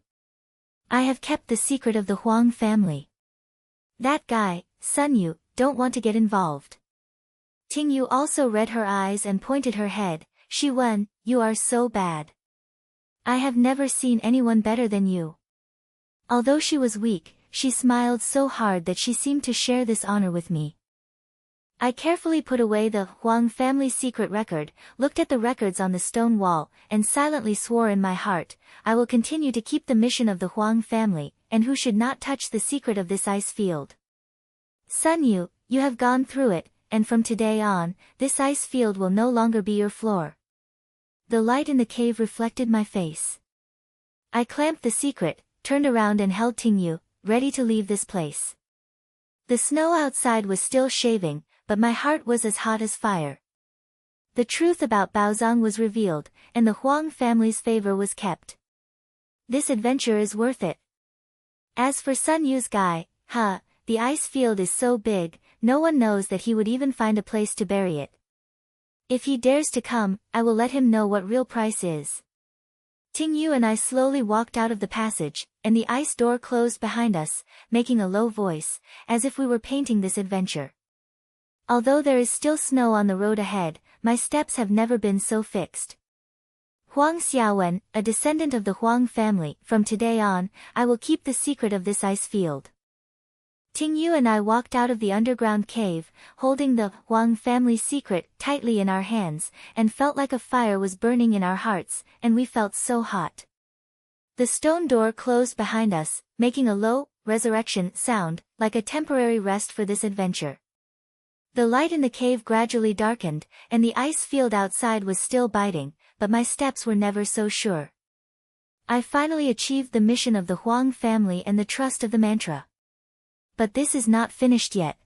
A: I have kept the secret of the Huang family. That guy, Sun Yu, don't want to get involved. Ting Yu also read her eyes and pointed her head. Shi Wen, you are so bad. I have never seen anyone better than you. Although she was weak, she smiled so hard that she seemed to share this honor with me. I carefully put away the Huang family secret record, looked at the records on the stone wall, and silently swore in my heart, I will continue to keep the mission of the Huang family, and who should not touch the secret of this ice field. Sun Yu, you have gone through it, and from today on, this ice field will no longer be your floor. The light in the cave reflected my face. I clamped the secret, turned around and held Ting Yu, ready to leave this place. The snow outside was still shaving, but my heart was as hot as fire. The truth about Baozang was revealed, and the Huang family's favor was kept. This adventure is worth it. As for Sun Yu's guy, the ice field is so big, no one knows that he would even find a place to bury it. If he dares to come, I will let him know what real price is. Ting Yu and I slowly walked out of the passage, and the ice door closed behind us, making a low voice, as if we were painting this adventure. Although there is still snow on the road ahead, my steps have never been so fixed. Huang Xiaowen, a descendant of the Huang family, from today on, I will keep the secret of this ice field. Ting Yu and I walked out of the underground cave, holding the Huang family secret tightly in our hands, and felt like a fire was burning in our hearts, and we felt so hot. The stone door closed behind us, making a low, resurrection sound, like a temporary rest for this adventure. The light in the cave gradually darkened, and the ice field outside was still biting, but my steps were never so sure. I finally achieved the mission of the Huang family and the trust of the mantra. But this is not finished yet.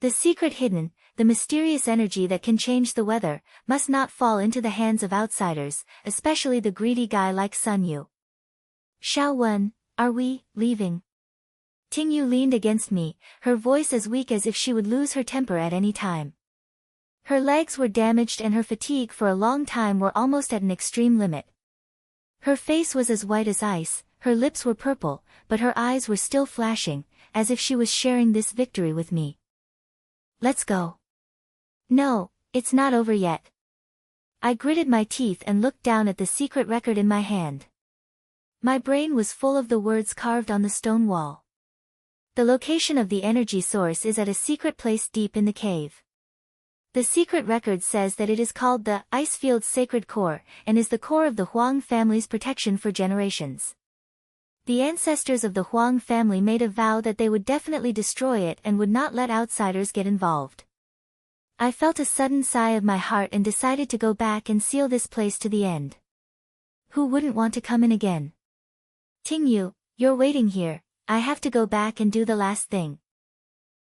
A: The secret hidden, the mysterious energy that can change the weather, must not fall into the hands of outsiders, especially the greedy guy like Sun Yu. Xiaowen, are we leaving? Ting Yu leaned against me, her voice as weak as if she would lose her temper at any time. Her legs were damaged and her fatigue for a long time were almost at an extreme limit. Her face was as white as ice, her lips were purple, but her eyes were still flashing, as if she was sharing this victory with me. Let's go. No, it's not over yet. I gritted my teeth and looked down at the secret record in my hand. My brain was full of the words carved on the stone wall. The location of the energy source is at a secret place deep in the cave. The secret record says that it is called the Icefield's Sacred Core, and is the core of the Huang family's protection for generations. The ancestors of the Huang family made a vow that they would definitely destroy it and would not let outsiders get involved. I felt a sudden sigh of my heart and decided to go back and seal this place to the end. Who wouldn't want to come in again? Ting Yu, you're waiting here, I have to go back and do the last thing.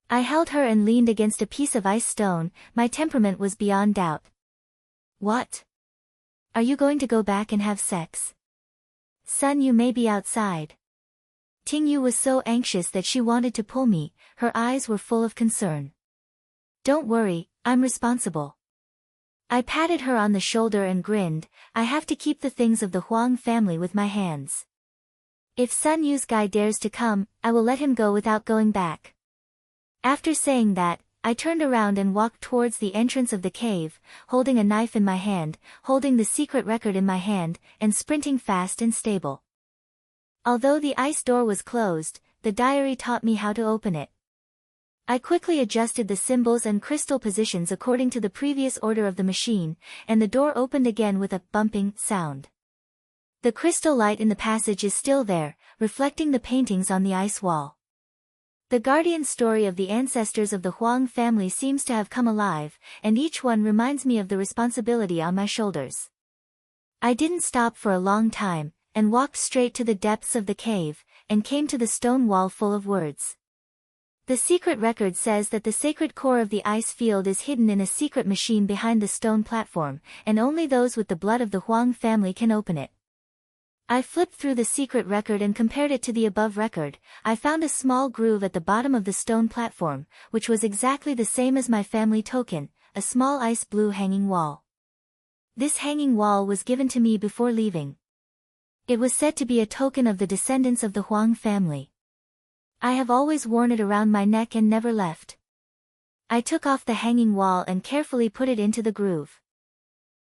A: I held her and leaned against a piece of ice stone, my temperament was beyond doubt. What? Are you going to go back and have sex? Sun Yu may be outside. Ting Yu was so anxious that she wanted to pull me, her eyes were full of concern. Don't worry, I'm responsible. I patted her on the shoulder and grinned, I have to keep the things of the Huang family with my hands. If Sun Yu's guy dares to come, I will let him go without going back. After saying that, I turned around and walked towards the entrance of the cave, holding a knife in my hand, holding the secret record in my hand, and sprinting fast and stable. Although the ice door was closed, the diary taught me how to open it. I quickly adjusted the symbols and crystal positions according to the previous order of the machine, and the door opened again with a bumping sound. The crystal light in the passage is still there, reflecting the paintings on the ice wall. The guardian story of the ancestors of the Huang family seems to have come alive, and each one reminds me of the responsibility on my shoulders. I didn't stop for a long time, and walked straight to the depths of the cave, and came to the stone wall full of words. The secret record says that the sacred core of the ice field is hidden in a secret machine behind the stone platform, and only those with the blood of the Huang family can open it. I flipped through the secret record and compared it to the above record. I found a small groove at the bottom of the stone platform, which was exactly the same as my family token, a small ice blue hanging wall. This hanging wall was given to me before leaving. It was said to be a token of the descendants of the Huang family. I have always worn it around my neck and never left. I took off the hanging wall and carefully put it into the groove.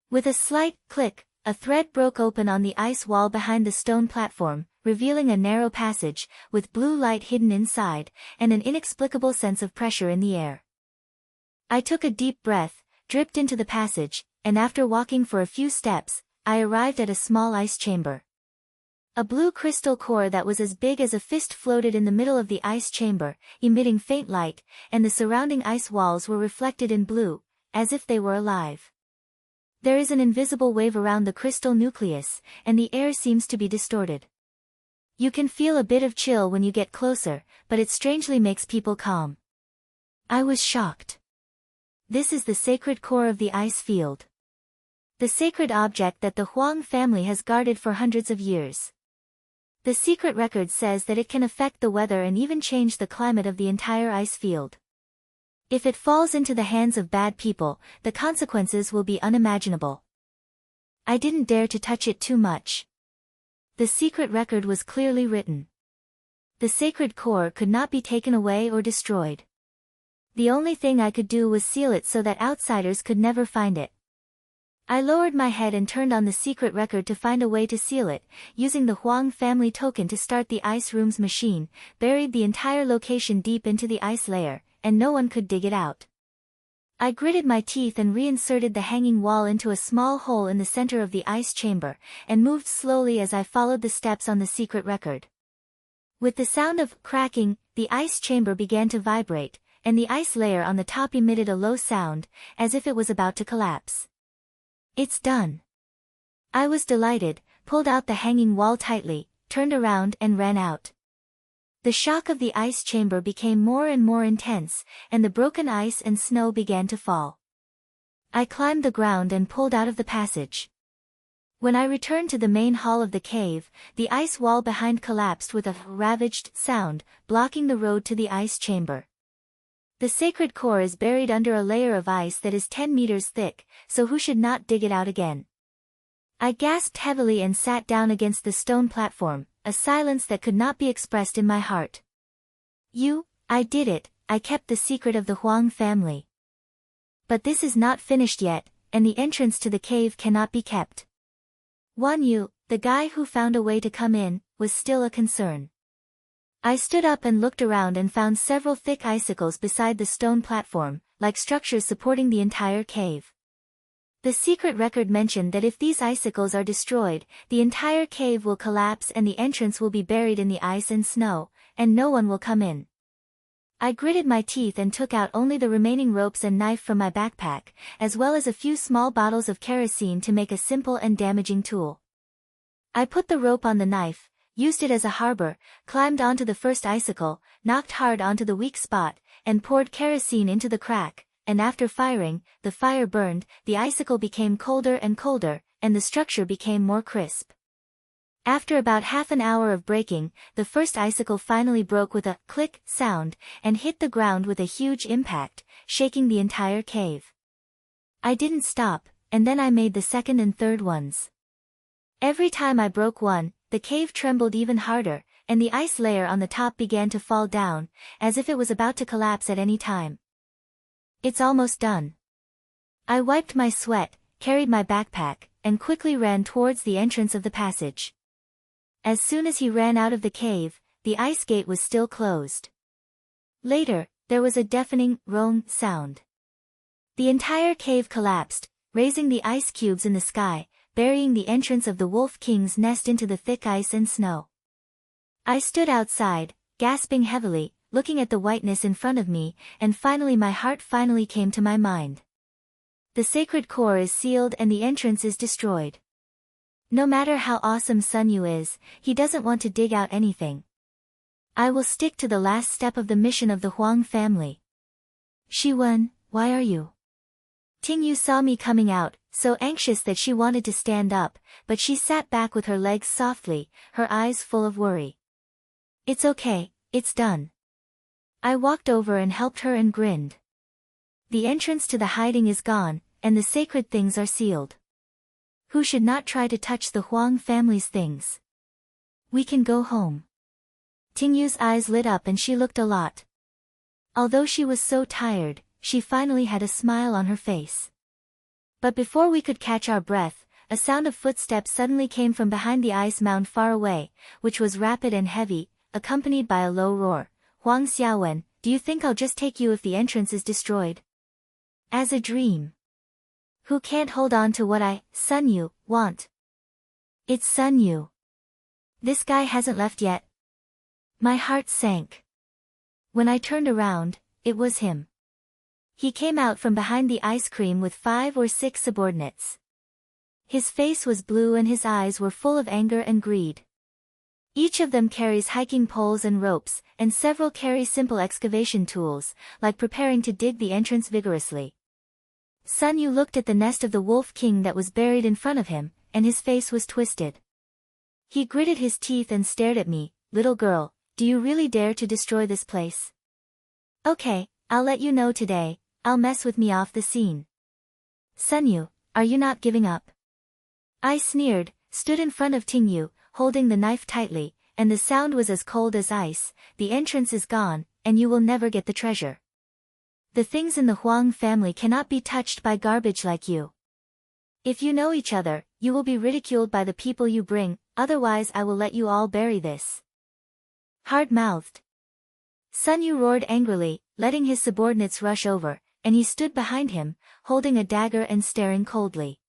A: With a slight click, a thread broke open on the ice wall behind the stone platform, revealing a narrow passage, with blue light hidden inside, and an inexplicable sense of pressure in the air. I took a deep breath, dripped into the passage, and after walking for a few steps, I arrived at a small ice chamber. A blue crystal core that was as big as a fist floated in the middle of the ice chamber, emitting faint light, and the surrounding ice walls were reflected in blue, as if they were alive. There is an invisible wave around the crystal nucleus, and the air seems to be distorted. You can feel a bit of chill when you get closer, but it strangely makes people calm. I was shocked. This is the sacred core of the ice field. The sacred object that the Huang family has guarded for hundreds of years. The secret record says that it can affect the weather and even change the climate of the entire ice field. If it falls into the hands of bad people, the consequences will be unimaginable. I didn't dare to touch it too much. The secret record was clearly written. The sacred core could not be taken away or destroyed. The only thing I could do was seal it so that outsiders could never find it. I lowered my head and turned on the secret record to find a way to seal it, using the Huang family token to start the ice room's machine, buried the entire location deep into the ice layer, and no one could dig it out. I gritted my teeth and reinserted the hanging wall into a small hole in the center of the ice chamber, and moved slowly as I followed the steps on the secret record. With the sound of cracking, the ice chamber began to vibrate, and the ice layer on the top emitted a low sound, as if it was about to collapse. It's done. I was delighted, pulled out the hanging wall tightly, turned around and ran out. The shock of the ice chamber became more and more intense, and the broken ice and snow began to fall. I climbed the ground and pulled out of the passage. When I returned to the main hall of the cave, the ice wall behind collapsed with a ravaged sound, blocking the road to the ice chamber. The sacred core is buried under a layer of ice that is 10 meters thick, so who should not dig it out again? I gasped heavily and sat down against the stone platform, a silence that could not be expressed in my heart. I did it, I kept the secret of the Huang family. But this is not finished yet, and the entrance to the cave cannot be kept. The guy who found a way to come in, was still a concern. I stood up and looked around and found several thick icicles beside the stone platform, like structures supporting the entire cave. The secret record mentioned that if these icicles are destroyed, the entire cave will collapse and the entrance will be buried in the ice and snow, and no one will come in. I gritted my teeth and took out only the remaining ropes and knife from my backpack, as well as a few small bottles of kerosene to make a simple and damaging tool. I put the rope on the knife, used it as a harbor, climbed onto the first icicle, knocked hard onto the weak spot, and poured kerosene into the crack, and after firing, the fire burned, the icicle became colder and colder, and the structure became more crisp. After about half an hour of breaking, the first icicle finally broke with a click sound, and hit the ground with a huge impact, shaking the entire cave. I didn't stop, and then I made the second and third ones. Every time I broke one, the cave trembled even harder, and the ice layer on the top began to fall down, as if it was about to collapse at any time. It's almost done. I wiped my sweat, carried my backpack, and quickly ran towards the entrance of the passage. As soon as he ran out of the cave, the ice gate was still closed. Later, there was a deafening, roaring sound. The entire cave collapsed, raising the ice cubes in the sky, burying the entrance of the Wolf King's nest into the thick ice and snow. I stood outside, gasping heavily, looking at the whiteness in front of me, and finally my heart finally came to my mind. The sacred core is sealed and the entrance is destroyed. No matter how awesome Sun Yu is, he doesn't want to dig out anything. I will stick to the last step of the mission of the Huang family. Shiwen, why are you? Ting Yu saw me coming out, so anxious that she wanted to stand up, but she sat back with her legs softly, her eyes full of worry. It's okay, it's done. I walked over and helped her and grinned. The entrance to the hiding is gone, and the sacred things are sealed. Who should not try to touch the Huang family's things? We can go home. Ting Yu's eyes lit up and she looked a lot. Although she was so tired, she finally had a smile on her face. But before we could catch our breath, a sound of footsteps suddenly came from behind the ice mound far away, which was rapid and heavy, accompanied by a low roar. Huang Xiaowen, do you think I'll just take you if the entrance is destroyed? As a dream. Who can't hold on to what Sun Yu, want? It's Sun Yu. This guy hasn't left yet. My heart sank. When I turned around, it was him. He came out from behind the ice cream with 5 or 6 subordinates. His face was blue and his eyes were full of anger and greed. Each of them carries hiking poles and ropes, and several carry simple excavation tools, like preparing to dig the entrance vigorously. Sun Yu looked at the nest of the Wolf King that was buried in front of him, and his face was twisted. He gritted his teeth and stared at me. Little girl, do you really dare to destroy this place? Okay, I'll let you know today. I'll mess with me off the scene. Sun Yu, are you not giving up? I sneered, stood in front of Ting Yu, holding the knife tightly, and the sound was as cold as ice. The entrance is gone, and you will never get the treasure. The things in the Huang family cannot be touched by garbage like you. If you know each other, you will be ridiculed by the people you bring, otherwise I will let you all bury this. Hard-mouthed. Sun Yu roared angrily, letting his subordinates rush over, and he stood behind him, holding a dagger and staring coldly.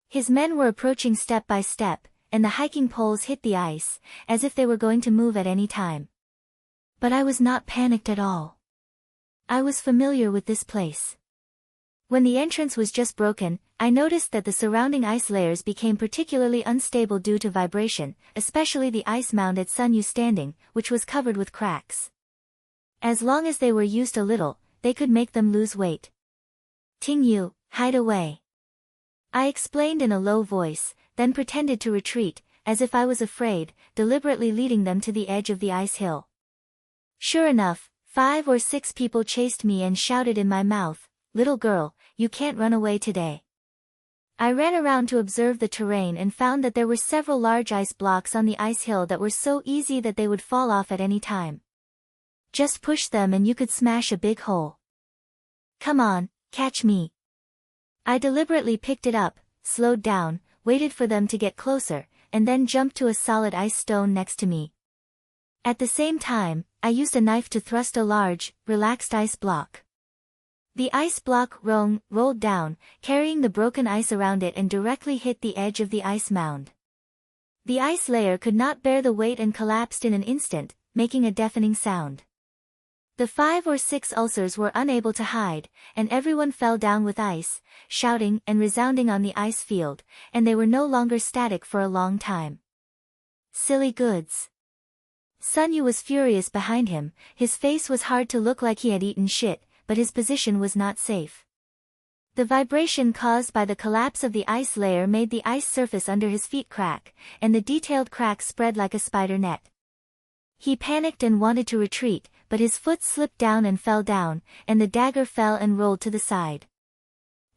A: His men were approaching step by step, and the hiking poles hit the ice, as if they were going to move at any time. But I was not panicked at all. I was familiar with this place. When the entrance was just broken, I noticed that the surrounding ice layers became particularly unstable due to vibration, especially the ice mound at Sun Yu standing, which was covered with cracks. As long as they were used a little, they could make them lose weight. Ting Yu, hide away. I explained in a low voice, then pretended to retreat, as if I was afraid, deliberately leading them to the edge of the ice hill. Sure enough, 5 or 6 people chased me and shouted in my mouth, "Little girl, you can't run away today." I ran around to observe the terrain and found that there were several large ice blocks on the ice hill that were so easy that they would fall off at any time. Just push them and you could smash a big hole. Come on, catch me. I deliberately picked it up, slowed down, waited for them to get closer, and then jumped to a solid ice stone next to me. At the same time, I used a knife to thrust a large, relaxed ice block. The ice block rolled down, carrying the broken ice around it and directly hit the edge of the ice mound. The ice layer could not bear the weight and collapsed in an instant, making a deafening sound. The 5 or 6 ulcers were unable to hide, and everyone fell down with ice, shouting and resounding on the ice field, and they were no longer static for a long time. Silly goods. Sun Yu was furious behind him. His face was hard to look like he had eaten shit, but his position was not safe. The vibration caused by the collapse of the ice layer made the ice surface under his feet crack, and the detailed cracks spread like a spider net. He panicked and wanted to retreat, but his foot slipped down and fell down, and the dagger fell and rolled to the side.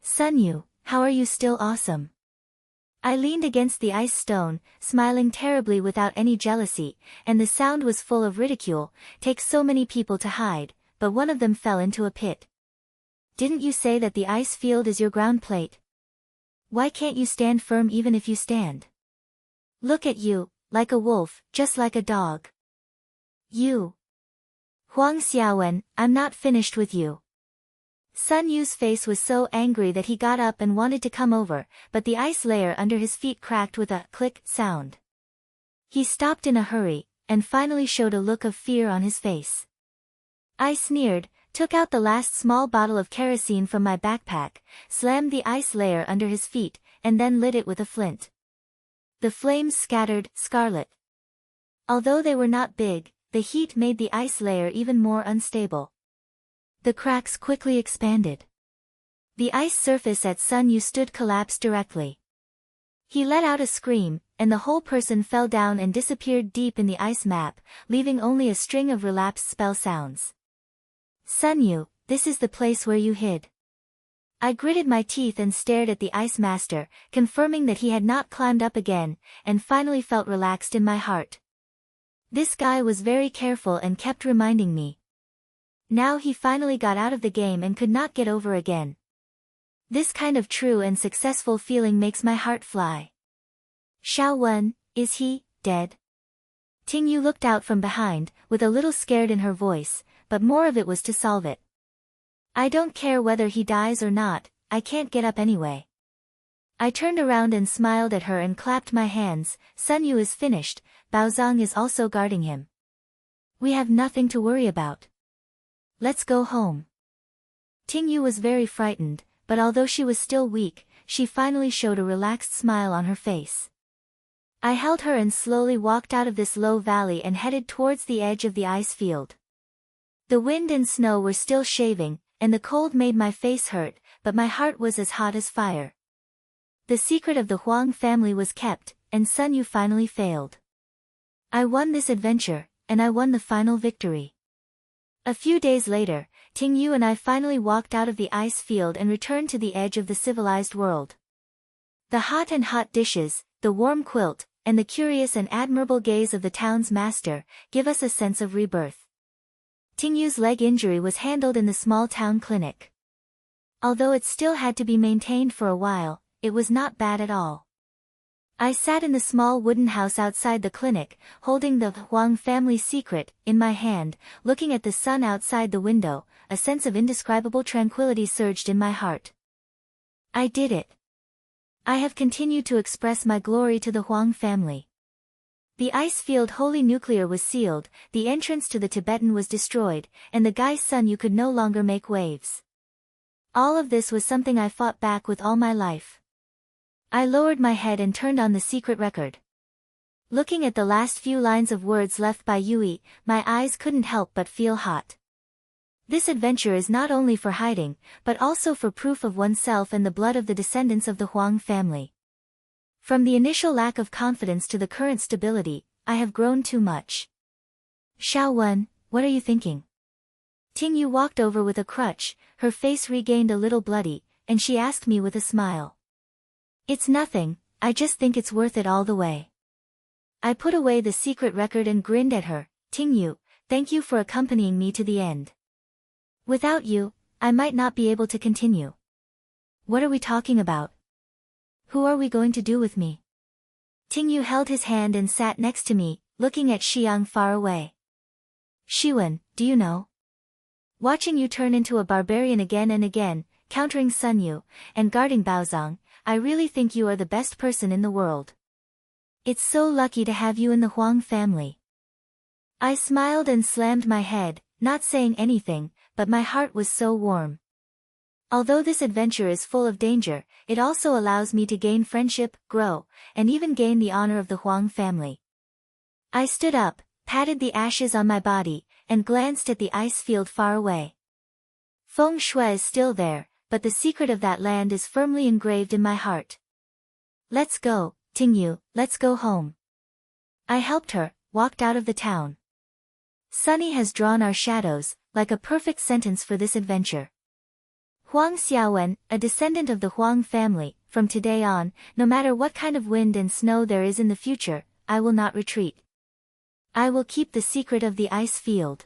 A: Sun Yu, how are you still awesome? I leaned against the ice stone, smiling terribly without any jealousy, and the sound was full of ridicule. Takes so many people to hide, but one of them fell into a pit. Didn't you say that the ice field is your ground plate? Why can't you stand firm even if you stand? Look at you, like a wolf, just like a dog. You. Huang Xiaowen, I'm not finished with you. Sun Yu's face was so angry that he got up and wanted to come over, but the ice layer under his feet cracked with a click sound. He stopped in a hurry, and finally showed a look of fear on his face. I sneered, took out the last small bottle of kerosene from my backpack, slammed the ice layer under his feet, and then lit it with a flint. The flames scattered, scarlet. Although they were not big, the heat made the ice layer even more unstable. The cracks quickly expanded. The ice surface at Sun Yu stood collapsed directly. He let out a scream, and the whole person fell down and disappeared deep in the ice map, leaving only a string of relapsed spell sounds. Sun Yu, this is the place where you hid. I gritted my teeth and stared at the ice master, confirming that he had not climbed up again, and finally felt relaxed in my heart. This guy was very careful and kept reminding me. Now he finally got out of the game and could not get over again. This kind of true and successful feeling makes my heart fly. Xiaowen, is he dead? Ting Yu looked out from behind, with a little scared in her voice, but more of it was to solve it. I don't care whether he dies or not, I can't get up anyway. I turned around and smiled at her and clapped my hands. Sun Yu is finished, Baozong is also guarding him. We have nothing to worry about. Let's go home. Ting Yu was very frightened, but although she was still weak, she finally showed a relaxed smile on her face. I held her and slowly walked out of this low valley and headed towards the edge of the ice field. The wind and snow were still shaving, and the cold made my face hurt, but my heart was as hot as fire. The secret of the Huang family was kept, and Sun Yu finally failed. I won this adventure, and I won the final victory. A few days later, Ting Yu and I finally walked out of the ice field and returned to the edge of the civilized world. The hot dishes, the warm quilt, and the curious and admirable gaze of the town's master, give us a sense of rebirth. Ting Yu's leg injury was handled in the small town clinic. Although it still had to be maintained for a while, it was not bad at all. I sat in the small wooden house outside the clinic, holding the Huang family secret in my hand, looking at the sun outside the window. A sense of indescribable tranquility surged in my heart. I did it. I have continued to express my glory to the Huang family. The ice field holy nuclear was sealed, the entrance to the Tibetan was destroyed, and the guy's Sun Yu could no longer make waves. All of this was something I fought back with all my life. I lowered my head and turned on the secret record. Looking at the last few lines of words left by Yui, my eyes couldn't help but feel hot. This adventure is not only for hiding, but also for proof of oneself and the blood of the descendants of the Huang family. From the initial lack of confidence to the current stability, I have grown too much. Xiaowen, what are you thinking? Ting Yu walked over with a crutch, her face regained a little bloody, and she asked me with a smile. It's nothing, I just think it's worth it all the way. I put away the secret record and grinned at her. Ting Yu, thank you for accompanying me to the end. Without you, I might not be able to continue. What are we talking about? Who are we going to do with me? Ting Yu held his hand and sat next to me, looking at Xiang far away. Xiwen, do you know? Watching you turn into a barbarian again and again, countering Sun Yu, and guarding Baozong, I really think you are the best person in the world. It's so lucky to have you in the Huang family. I smiled and slammed my head, not saying anything, but my heart was so warm. Although this adventure is full of danger, it also allows me to gain friendship, grow, and even gain the honor of the Huang family. I stood up, patted the ashes on my body, and glanced at the ice field far away. Feng Shui is still there, but the secret of that land is firmly engraved in my heart. Let's go, Ting Yu, let's go home. I helped her, walked out of the town. Sunny has drawn our shadows, like a perfect sentence for this adventure. Huang Xiaowen, a descendant of the Huang family, from today on, no matter what kind of wind and snow there is in the future, I will not retreat. I will keep the secret of the ice field.